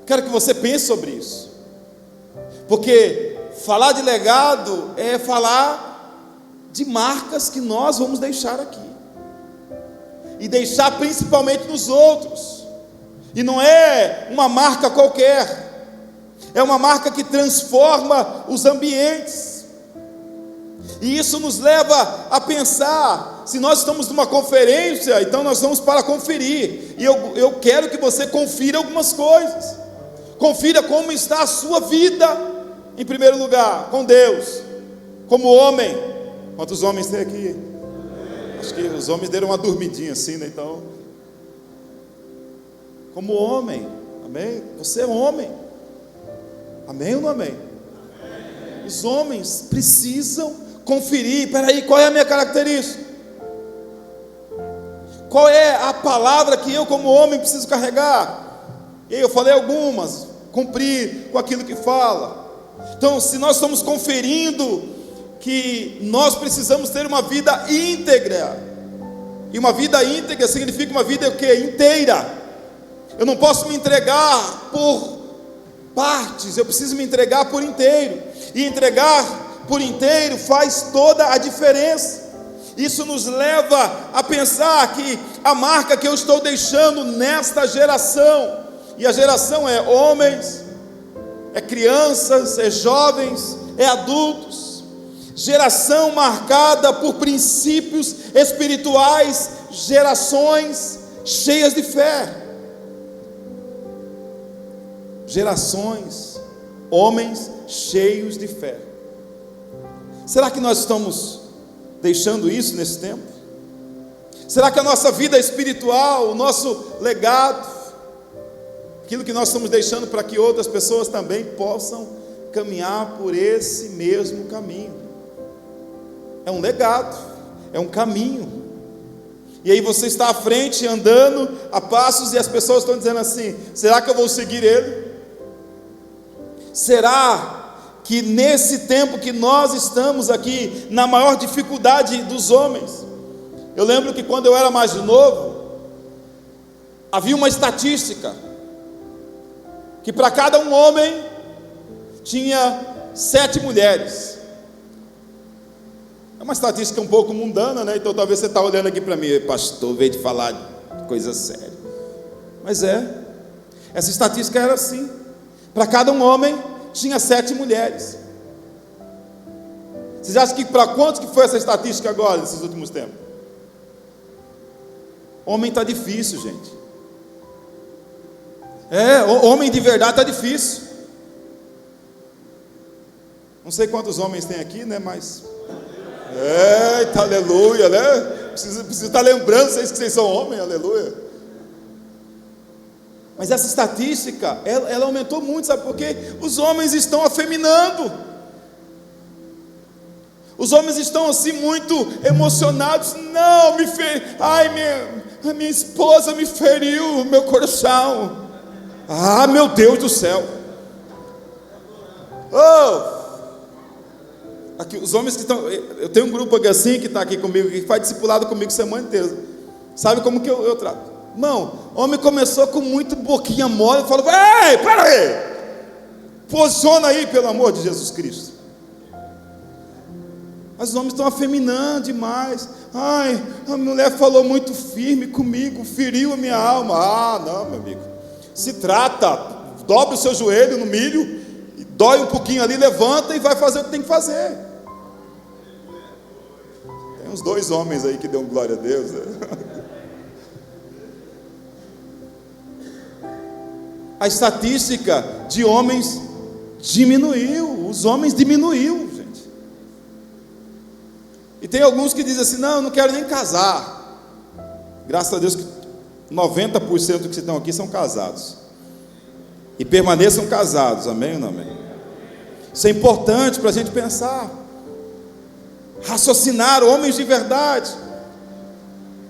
Quero que você pense sobre isso, porque falar de legado é falar de marcas que nós vamos deixar aqui, e deixar principalmente nos outros. E não é uma marca qualquer, é uma marca que transforma os ambientes. E isso nos leva a pensar, se nós estamos numa conferência, então nós vamos para conferir. E eu quero que você confira algumas coisas. Confira como está a sua vida, em primeiro lugar, com Deus, como homem. Quantos homens tem aqui? Acho que os homens deram uma dormidinha assim, né? Então, como homem, amém? Você é homem, amém ou não amém? Os homens precisam conferir. Peraí, qual é a minha característica? Qual é a palavra que eu como homem preciso carregar? E aí eu falei algumas, cumprir com aquilo que fala. Então, se nós estamos conferindo que nós precisamos ter uma vida íntegra, e uma vida íntegra significa uma vida o quê? Inteira. Eu não posso me entregar por partes, eu preciso me entregar por inteiro. E entregar por inteiro faz toda a diferença. Isso nos leva a pensar que a marca que eu estou deixando nesta geração, e a geração é homens, é crianças, é jovens, é adultos, geração marcada por princípios espirituais, gerações cheias de fé. Gerações, homens cheios de fé. Será que nós estamos deixando isso nesse tempo? Será que a nossa vida espiritual, o nosso legado, aquilo que nós estamos deixando para que outras pessoas também possam caminhar por esse mesmo caminho? É um legado, é um caminho. E aí você está à frente, andando a passos, e as pessoas estão dizendo assim: será que eu vou seguir ele? Será que nesse tempo que nós estamos aqui, na maior dificuldade dos homens, eu lembro que quando eu era mais novo, havia uma estatística, que para cada um homem, tinha 7 mulheres. É uma estatística um pouco mundana, né? Então talvez você está olhando aqui para mim: pastor, veio de falar de coisa séria. Mas essa estatística era assim. Para cada um homem, tinha 7 mulheres. Vocês acham que para quantos que foi essa estatística agora, nesses últimos tempos? Homem está difícil, gente. Homem de verdade está difícil. Não sei quantos homens tem aqui, né? Mas eita, aleluia, né? Preciso estar lembrando vocês que vocês são homens, aleluia. Mas essa estatística, ela aumentou muito, sabe por quê? Os homens estão afeminando. Os homens estão assim muito emocionados. Não, a minha esposa me feriu meu coração. Ah, meu Deus do céu. Aqui, os homens que estão, eu tenho um grupo aqui assim, que está aqui comigo, que faz discipulado comigo semana inteira. Sabe como que eu trato? Irmão, homem começou com muito boquinha mole, eu falo, ei, para aí, posiciona aí, pelo amor de Jesus Cristo. Mas os homens estão afeminando demais. Ai, a mulher falou muito firme comigo, feriu a minha alma. Ah, não, meu amigo, se trata, dobra o seu joelho no milho, dói um pouquinho ali, levanta e vai fazer o que tem que fazer. Tem uns 2 homens aí que dão glória a Deus, né? A estatística de homens diminuiu, os homens diminuiu, gente. E tem alguns que dizem assim, não, eu não quero nem casar. Graças a Deus que 90% que estão aqui são casados. E permaneçam casados, amém ou não amém? Isso é importante para a gente pensar, raciocinar, homens de verdade.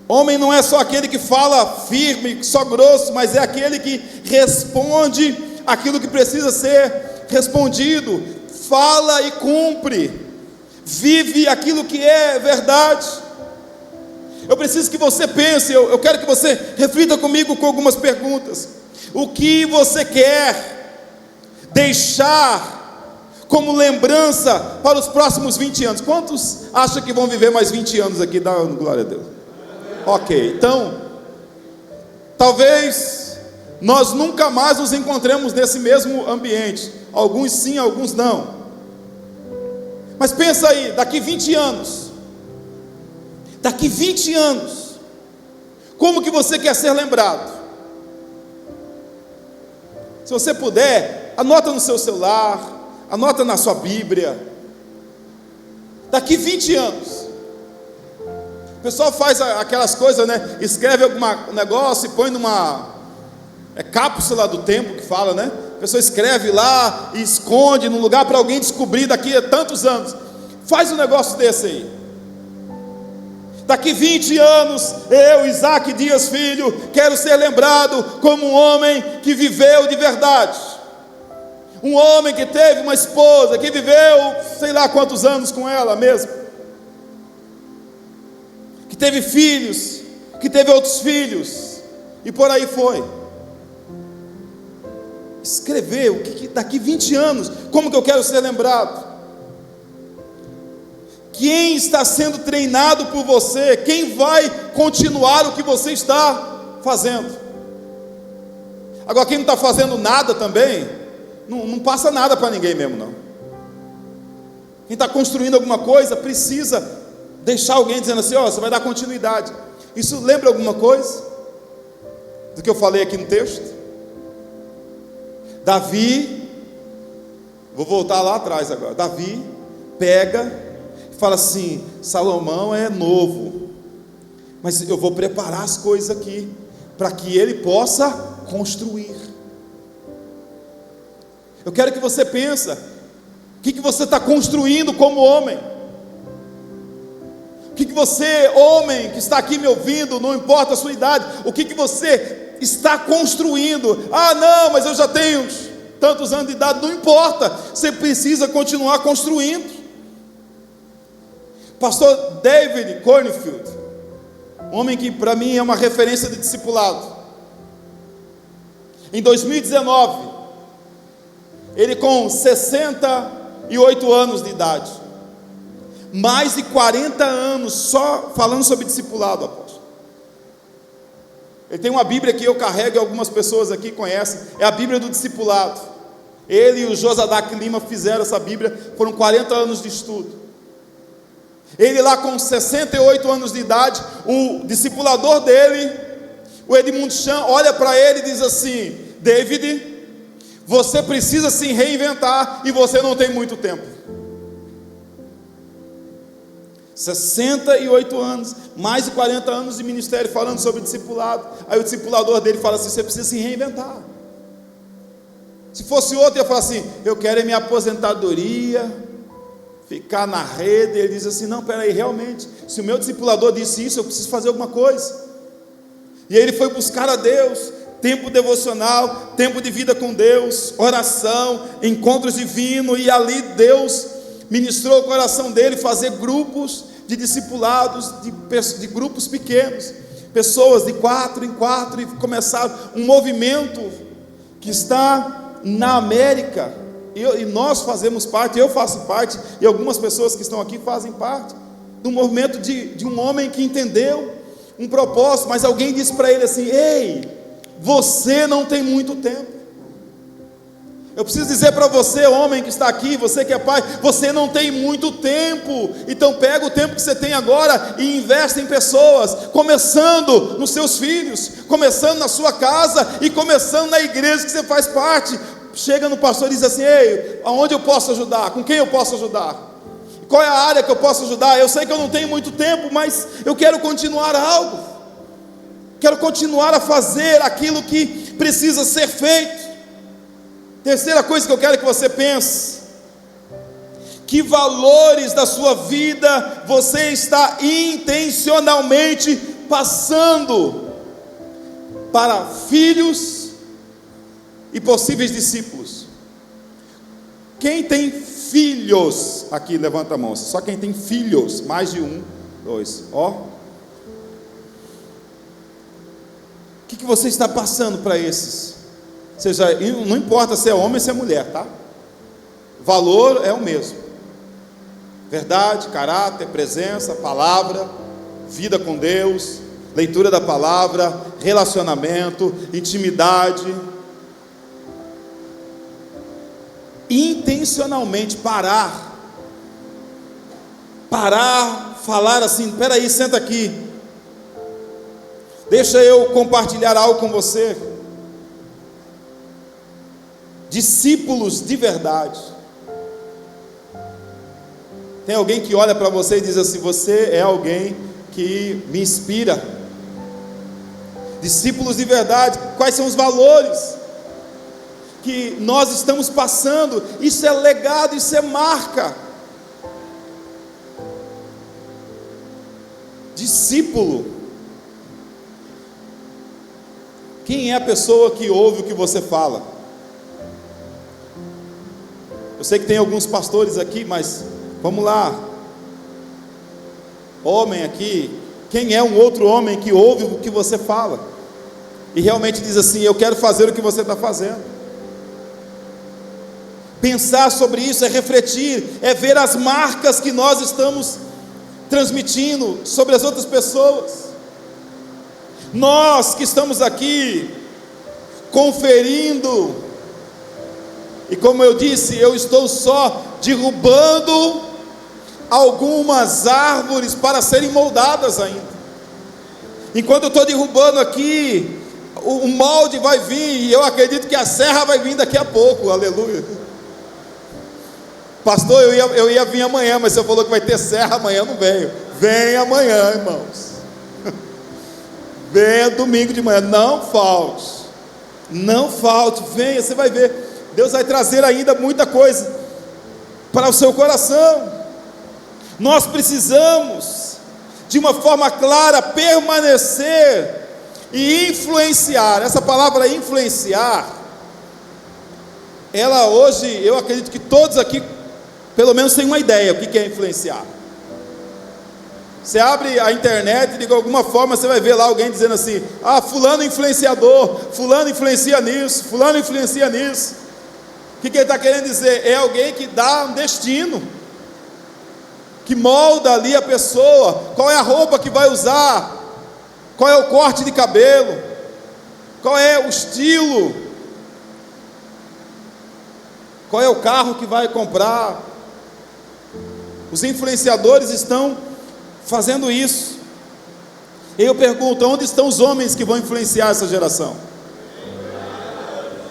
Homem não é só aquele que fala firme, só grosso, mas é aquele que responde aquilo que precisa ser respondido, fala e cumpre, vive aquilo que é verdade. Eu preciso que você pense, eu quero que você reflita comigo com algumas perguntas. O que você quer deixar como lembrança para os próximos 20 anos? Quantos acham que vão viver mais 20 anos aqui? Dá glória a Deus. Ok, então, talvez nós nunca mais nos encontremos nesse mesmo ambiente. Alguns sim, alguns não. Mas pensa aí, daqui 20 anos, como que você quer ser lembrado? Se você puder, anota no seu celular, anota na sua Bíblia. Daqui 20 anos. O pessoal faz aquelas coisas, né? Escreve algum negócio e põe numa cápsula do tempo que fala, né? A pessoa escreve lá e esconde num lugar para alguém descobrir daqui a tantos anos. Faz um negócio desse aí. Daqui 20 anos, eu, Isaac Dias Filho, quero ser lembrado como um homem que viveu de verdade. Um homem que teve uma esposa, que viveu sei lá quantos anos com ela mesmo. Que teve filhos, que teve outros filhos, e por aí foi. Escrever o que daqui 20 anos, como que eu quero ser lembrado? Quem está sendo treinado por você? Quem vai continuar o que você está fazendo? Agora, quem não está fazendo nada também, não passa nada para ninguém mesmo, não. Quem está construindo alguma coisa, precisa deixar alguém dizendo assim, você vai dar continuidade. Isso lembra alguma coisa do que eu falei aqui no texto? Davi, vou voltar lá atrás agora. Davi pega e fala assim, Salomão é novo, mas eu vou preparar as coisas aqui, para que ele possa construir. Eu quero que você pense, o que você está construindo como homem? O que você, homem, que está aqui me ouvindo, não importa a sua idade, o que você está construindo? Ah, não, mas eu já tenho tantos anos de idade. Não importa, você precisa continuar construindo. Pastor David Cornfield, um homem que para mim é uma referência de discipulado. Em 2019, ele com 68 anos de idade, mais de 40 anos só falando sobre discipulado, apóstolo. Ele tem uma Bíblia que eu carrego e algumas pessoas aqui conhecem, é a Bíblia do discipulado. Ele e o Josadac Lima fizeram essa Bíblia, foram 40 anos de estudo. Ele lá com 68 anos de idade, o discipulador dele, o Edmund Chan, olha para ele e diz assim, David, você precisa se reinventar e você não tem muito tempo. 68 anos, mais de 40 anos de ministério falando sobre discipulado. Aí o discipulador dele fala assim: você precisa se reinventar. Se fosse outro, ia falar assim: eu quero minha aposentadoria, ficar na rede. Ele diz assim: não, peraí, realmente, se o meu discipulador disse isso, eu preciso fazer alguma coisa. E aí ele foi buscar a Deus, tempo devocional, tempo de vida com Deus, oração, encontros divinos, e ali Deus ministrou o coração dele fazer grupos de discipulados, de grupos pequenos, pessoas de 4 em 4, e começaram um movimento que está na América, e nós fazemos parte, eu faço parte, e algumas pessoas que estão aqui fazem parte, do movimento de um homem que entendeu um propósito, mas alguém disse para ele assim: ei, você não tem muito tempo. Eu preciso dizer para você, homem que está aqui, você que é pai, você não tem muito tempo. Então pega o tempo que você tem agora e investe em pessoas, começando nos seus filhos, começando na sua casa e começando na igreja que você faz parte. Chega no pastor e diz assim: ei, aonde eu posso ajudar? Com quem eu posso ajudar? Qual é a área que eu posso ajudar? Eu sei que eu não tenho muito tempo, mas eu quero continuar algo. Quero continuar a fazer aquilo que precisa ser feito. Terceira coisa que eu quero que você pense: que valores da sua vida você está intencionalmente passando para filhos e possíveis discípulos. Quem tem filhos aqui, levanta a mão. Só quem tem filhos, mais de 1, 2, ó. O que você está passando para esses? Seja, não importa se é homem ou se é mulher, tá? Valor é o mesmo: verdade, caráter, presença, palavra, vida com Deus, leitura da palavra, relacionamento, intimidade. Intencionalmente parar, falar assim: peraí, senta aqui, deixa eu compartilhar algo com você. Discípulos de verdade. Tem alguém que olha para você e diz assim: você é alguém que me inspira. Discípulos de verdade. Quais são os valores que nós estamos passando? Isso é legado, isso é marca. Discípulo. Quem é a pessoa que ouve o que você fala? Eu sei que tem alguns pastores aqui, mas vamos lá. Homem aqui, quem é um outro homem que ouve o que você fala e realmente diz assim: eu quero fazer o que você está fazendo? Pensar sobre isso é refletir, é ver as marcas que nós estamos transmitindo sobre as outras pessoas. Nós que estamos aqui conferindo, e como eu disse, eu estou só derrubando algumas árvores para serem moldadas ainda. Enquanto eu estou derrubando aqui, o molde vai vir, e eu acredito que a serra vai vir daqui a pouco. Aleluia. Pastor, eu ia vir amanhã, mas você falou que vai ter serra amanhã, não veio. Vem amanhã, irmãos. Venha domingo de manhã, não falte. Não falte, venha, você vai ver. Deus vai trazer ainda muita coisa para o seu coração. Nós precisamos, de uma forma clara, permanecer e influenciar. Essa palavra influenciar, ela hoje, eu acredito que todos aqui, pelo menos têm uma ideia o que é influenciar. Você abre a internet e de alguma forma você vai ver lá alguém dizendo assim: ah, fulano influenciador, fulano influencia nisso, fulano influencia nisso. O que ele está querendo dizer? É alguém que dá um destino, que molda ali a pessoa. Qual é a roupa que vai usar? Qual é o corte de cabelo? Qual é o estilo? Qual é o carro que vai comprar? Os influenciadores estão fazendo isso. E eu pergunto: onde estão os homens que vão influenciar essa geração?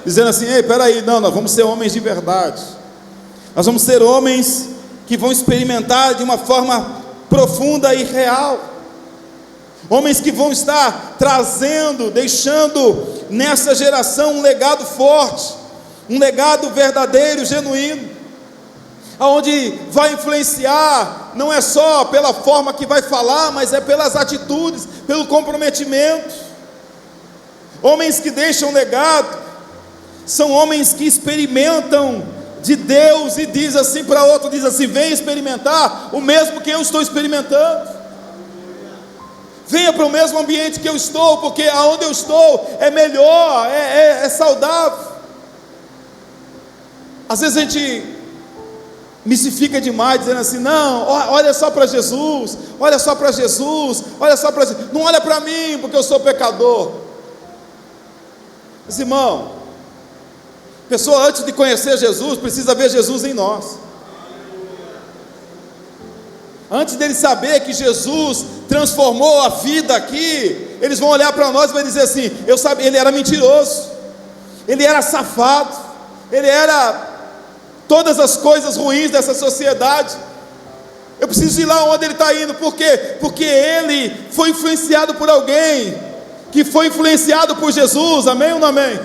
dizendo assim: ei, peraí, não, nós vamos ser homens de verdade. Nós vamos ser homens que vão experimentar de uma forma profunda e real. Homens que vão estar trazendo, deixando nessa geração um legado forte, um legado verdadeiro, genuíno, aonde vai influenciar, não é só pela forma que vai falar, mas é pelas atitudes, pelo comprometimento. Homens que deixam legado, são homens que experimentam de Deus e diz assim para outro, diz assim: vem experimentar o mesmo que eu estou experimentando. Venha para o mesmo ambiente que eu estou, porque aonde eu estou é melhor, é saudável. Às vezes a gente mistifica demais, dizendo assim: não, olha só para Jesus, olha só para Jesus, olha só para Jesus, não olha para mim, porque eu sou pecador. Mas, irmão, a pessoa, antes de conhecer Jesus, precisa ver Jesus em nós. Antes dele saber que Jesus transformou a vida aqui, eles vão olhar para nós e vão dizer assim: eu sabia, ele era mentiroso, ele era safado, ele era todas as coisas ruins dessa sociedade. Eu preciso ir lá onde ele está indo. Por quê? Porque ele foi influenciado por alguém que foi influenciado por Jesus. Amém ou não amém?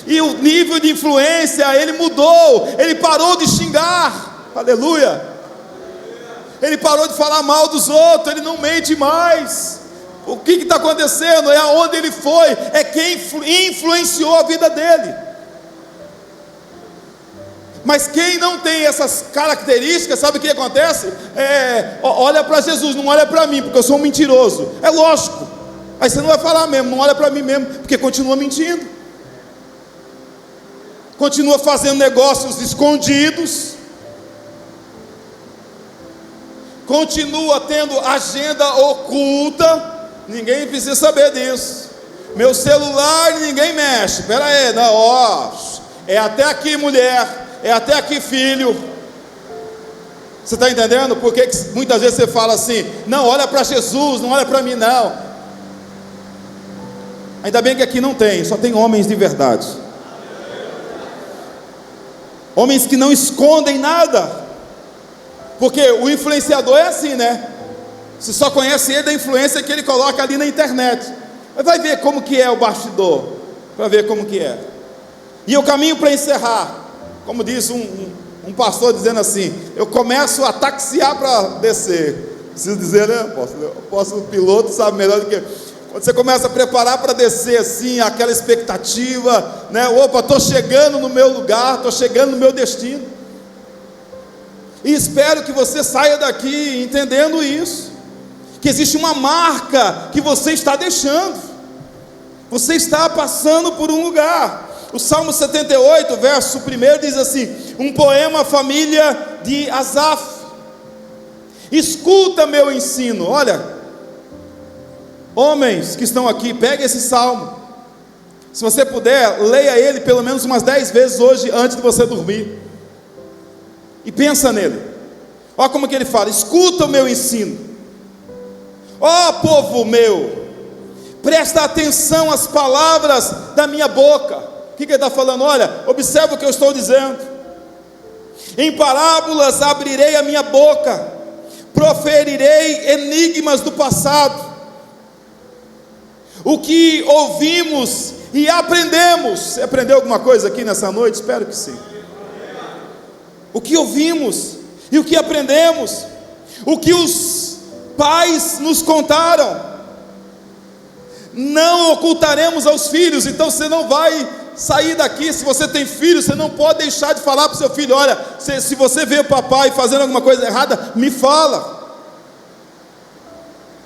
E o nível de influência, ele mudou. Ele parou de xingar. Aleluia. Ele parou de falar mal dos outros. Ele não mente mais. O que está acontecendo? É aonde ele foi, é quem influenciou a vida dele. Mas quem não tem essas características, sabe o que acontece? Olha para Jesus, não olha para mim, porque eu sou um mentiroso. É lógico. Aí você não vai falar mesmo, não olha para mim mesmo, porque continua mentindo, continua fazendo negócios escondidos, continua tendo agenda oculta. Ninguém precisa saber disso. Meu celular ninguém mexe. Espera aí, não, é até aqui, mulher. É até aqui, filho. Você está entendendo? Porque muitas vezes você fala assim: não, olha para Jesus, não olha para mim não. Ainda bem que aqui não tem, só tem homens de verdade. Homens que não escondem nada. Porque o influenciador é assim, né? Você só conhece ele da influência que ele coloca ali na internet. Mas vai ver como que é o bastidor, para ver como que é. E eu caminho para encerrar. Como diz um pastor dizendo assim: eu começo a taxiar para descer. Preciso dizer, né, apóstolo? O piloto sabe melhor do que quando você começa a preparar para descer assim, aquela expectativa, né? Opa, estou chegando no meu lugar, estou chegando no meu destino. E espero que você saia daqui entendendo isso, que existe uma marca que você está deixando. Você está passando por um lugar. O Salmo 78, verso 1 diz assim: um poema à família de Asaf. Escuta meu ensino. Olha, homens que estão aqui, pegue esse salmo. Se você puder, leia ele pelo menos umas 10 vezes hoje, antes de você dormir. E pensa nele. Olha como que ele fala: escuta o meu ensino. Ó povo meu, presta atenção às palavras da minha boca. O que ele está falando? Olha, observa o que eu estou dizendo. Em parábolas abrirei a minha boca, proferirei enigmas do passado. O que ouvimos e aprendemos. Você aprendeu alguma coisa aqui nessa noite? Espero que sim. O que ouvimos e o que aprendemos, o que os pais nos contaram, não ocultaremos aos filhos. Então você não vai sair daqui, se você tem filho, você não pode deixar de falar para o seu filho: olha, se você vê o papai fazendo alguma coisa errada, me fala.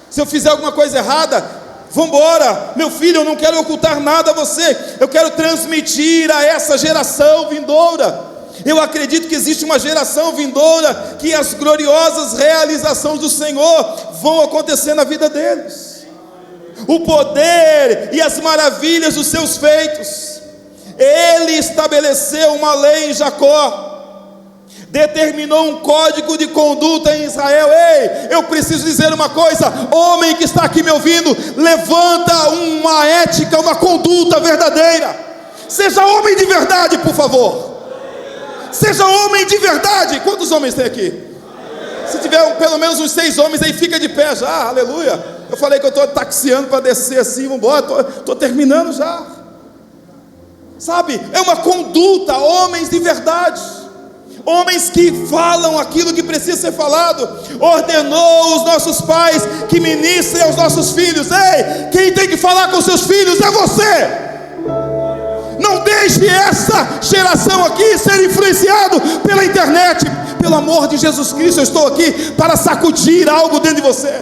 Se eu fizer alguma coisa errada, vamos embora, meu filho, eu não quero ocultar nada a você, eu quero transmitir a essa geração vindoura. Eu acredito que existe uma geração vindoura que as gloriosas realizações do Senhor vão acontecer na vida deles, o poder e as maravilhas dos seus feitos. Ele estabeleceu uma lei em Jacó, determinou um código de conduta em Israel. Ei, eu preciso dizer uma coisa, homem que está aqui me ouvindo, levanta uma ética, uma conduta verdadeira. Seja homem de verdade, por favor. Seja homem de verdade. Quantos homens tem aqui? Se tiver pelo menos uns 6 homens aí, fica de pé já, aleluia. Eu falei que eu estou taxiando para descer assim, vamos embora, estou terminando já. Sabe, é uma conduta, homens de verdade, homens que falam aquilo que precisa ser falado. Ordenou os nossos pais que ministrem aos nossos filhos. Ei, quem tem que falar com seus filhos é você. Não deixe essa geração aqui ser influenciado pela internet. Pelo amor de Jesus Cristo, eu estou aqui para sacudir algo dentro de você.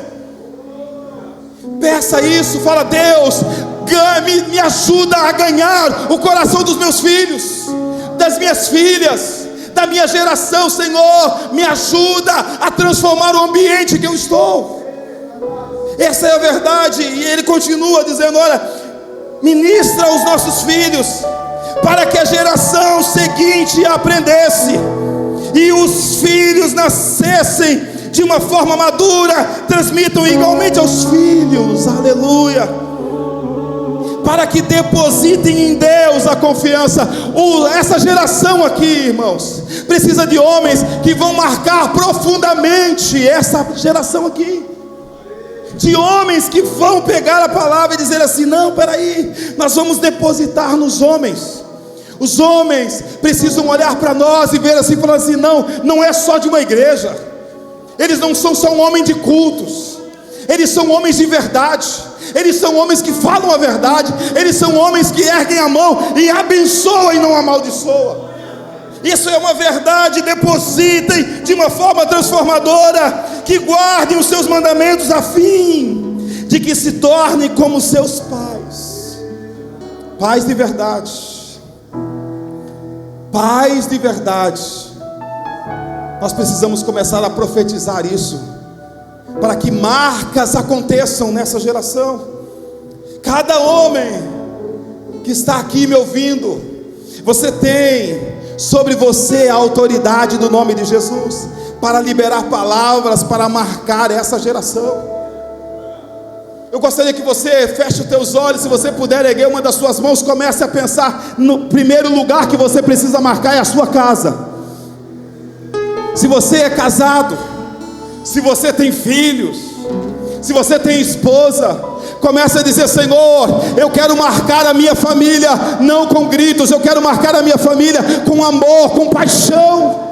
Peça isso, fala: Deus, me ajuda a ganhar o coração dos meus filhos, das minhas filhas, da minha geração. Senhor, me ajuda a transformar o ambiente que eu estou. Essa é a verdade. E ele continua dizendo: olha, ministra aos nossos filhos, para que a geração seguinte aprendesse, e os filhos nascessem de uma forma madura, transmitam igualmente aos filhos, aleluia, para que depositem em Deus a confiança. Essa geração aqui, irmãos, precisa de homens que vão marcar profundamente essa geração aqui, de homens que vão pegar a palavra e dizer assim: não, peraí, nós vamos depositar nos homens. Os homens precisam olhar para nós e ver assim, falar assim: não é só de uma igreja. Eles não são só um homem de cultos, eles são homens de verdade. Eles são homens que falam a verdade. Eles são homens que erguem a mão e abençoam e não amaldiçoam. Isso é uma verdade. Depositem de uma forma transformadora, que guardem os seus mandamentos, a fim de que se tornem como seus pais. Pais de verdade. Pais de verdade. Nós precisamos começar a profetizar isso, para que marcas aconteçam nessa geração. Cada homem que está aqui me ouvindo, você tem sobre você a autoridade do nome de Jesus, para liberar palavras, para marcar essa geração. Eu gostaria que você feche os teus olhos. Se você puder erguer uma das suas mãos, comece a pensar no primeiro lugar que você precisa marcar: é a sua casa. Se você é casado, se você tem filhos, se você tem esposa, comece a dizer: Senhor, eu quero marcar a minha família, não com gritos, eu quero marcar a minha família com amor, com paixão.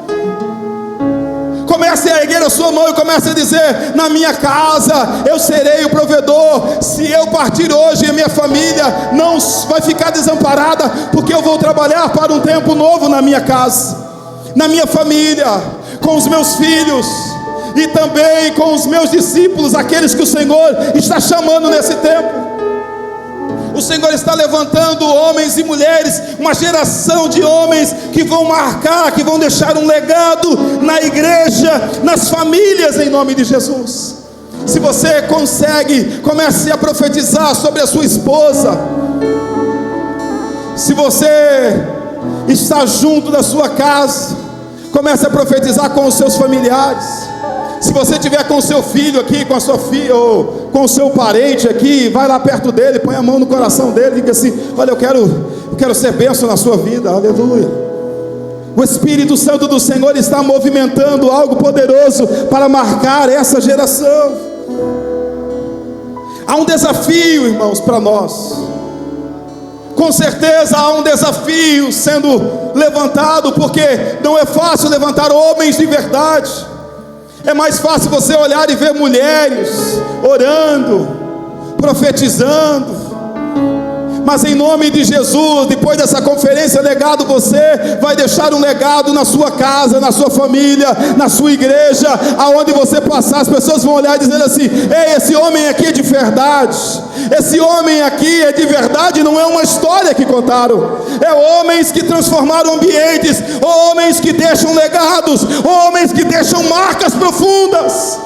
Comece a erguer a sua mão e comece a dizer: na minha casa eu serei o provedor. Se eu partir hoje, a minha família não vai ficar desamparada, porque eu vou trabalhar para um tempo novo na minha casa, na minha família, com os meus filhos e também com os meus discípulos, aqueles que o Senhor está chamando nesse tempo. O Senhor está levantando homens e mulheres, uma geração de homens que vão marcar, que vão deixar um legado na igreja, nas famílias, em nome de Jesus. Se você consegue, comece a profetizar sobre a sua esposa. Se você está junto da sua casa, comece a profetizar com os seus familiares. Se você estiver com o seu filho aqui, com a sua filha, ou com o seu parente aqui, vai lá perto dele, põe a mão no coração dele e diga assim: olha, eu quero ser bênção na sua vida, aleluia. O Espírito Santo do Senhor está movimentando algo poderoso para marcar essa geração. Há um desafio, irmãos, para nós. Com certeza há um desafio sendo levantado, porque não é fácil levantar homens de verdade. É mais fácil você olhar e ver mulheres orando, profetizando. Mas em nome de Jesus, depois dessa conferência, legado, você vai deixar um legado na sua casa, na sua família, na sua igreja. Aonde você passar, as pessoas vão olhar e dizer assim: ei, esse homem aqui é de verdade. Esse homem aqui é de verdade, não é uma história que contaram. É homens que transformaram ambientes, homens que deixam legados, homens que deixam marcas profundas.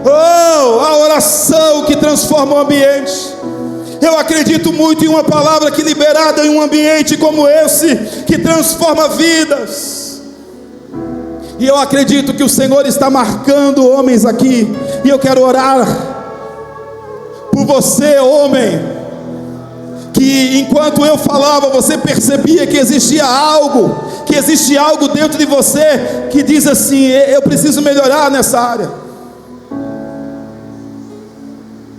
Oh, a oração que transforma o ambiente. Eu acredito muito em uma palavra que, liberada em um ambiente como esse, que transforma vidas. E eu acredito que o Senhor está marcando homens aqui. E eu quero orar por você, homem, que enquanto eu falava, você percebia que existe algo dentro de você que diz assim: eu preciso melhorar nessa área.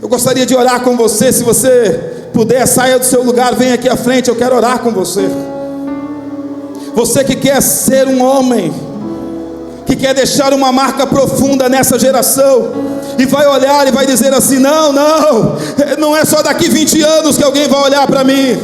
Eu gostaria de orar com você. Se você puder, saia do seu lugar, venha aqui à frente, eu quero orar com você. Você que quer ser um homem, que quer deixar uma marca profunda nessa geração, e vai olhar e vai dizer assim: não é só daqui 20 anos que alguém vai olhar para mim.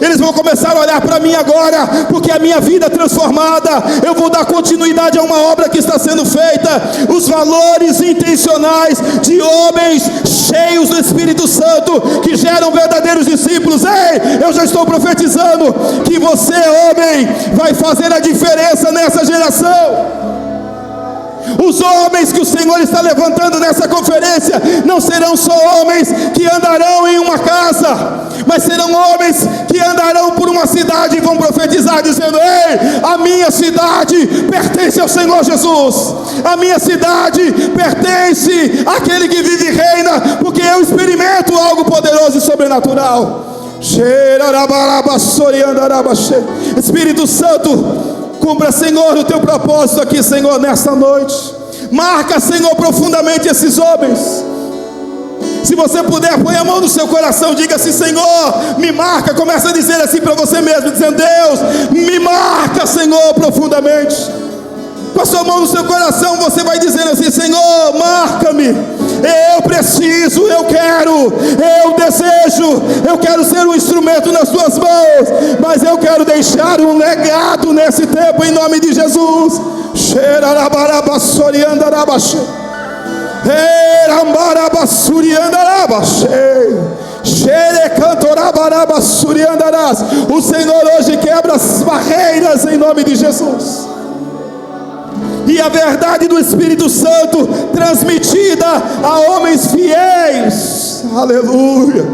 Eles vão começar a olhar para mim agora, porque a minha vida é transformada. Eu vou dar continuidade a uma obra que está sendo feita. Os valores intencionais de homens cheios do Espírito Santo, que geram verdadeiros discípulos. Ei, eu já estou profetizando que você, homem, vai fazer a diferença nessa geração. Os homens que o Senhor está levantando nessa conferência não serão só homens que andarão em uma casa, mas serão homens que andarão por uma cidade e vão profetizar dizendo: ei, a minha cidade pertence ao Senhor Jesus, a minha cidade pertence àquele que vive e reina, porque eu experimento algo poderoso e sobrenatural. Espírito Santo, cumpra, Senhor, o teu propósito aqui, Senhor, nesta noite. Marca, Senhor, profundamente esses homens. Se você puder, põe a mão no seu coração, diga assim: Senhor, me marca. Começa a dizer assim para você mesmo, dizendo: Deus, me marca, Senhor, profundamente. Com a sua mão no seu coração, você vai dizendo assim: Senhor, marca-me. Eu preciso, eu quero, eu desejo, eu quero ser um instrumento nas tuas mãos, mas eu quero deixar um legado nesse tempo, em nome de Jesus. O Senhor hoje quebra as barreiras em nome de Jesus. E a verdade do Espírito Santo transmitida a homens fiéis. Aleluia.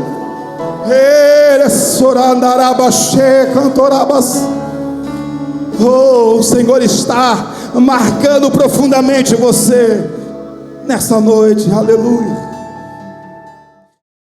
Oh, o Senhor está marcando profundamente você nessa noite. Aleluia.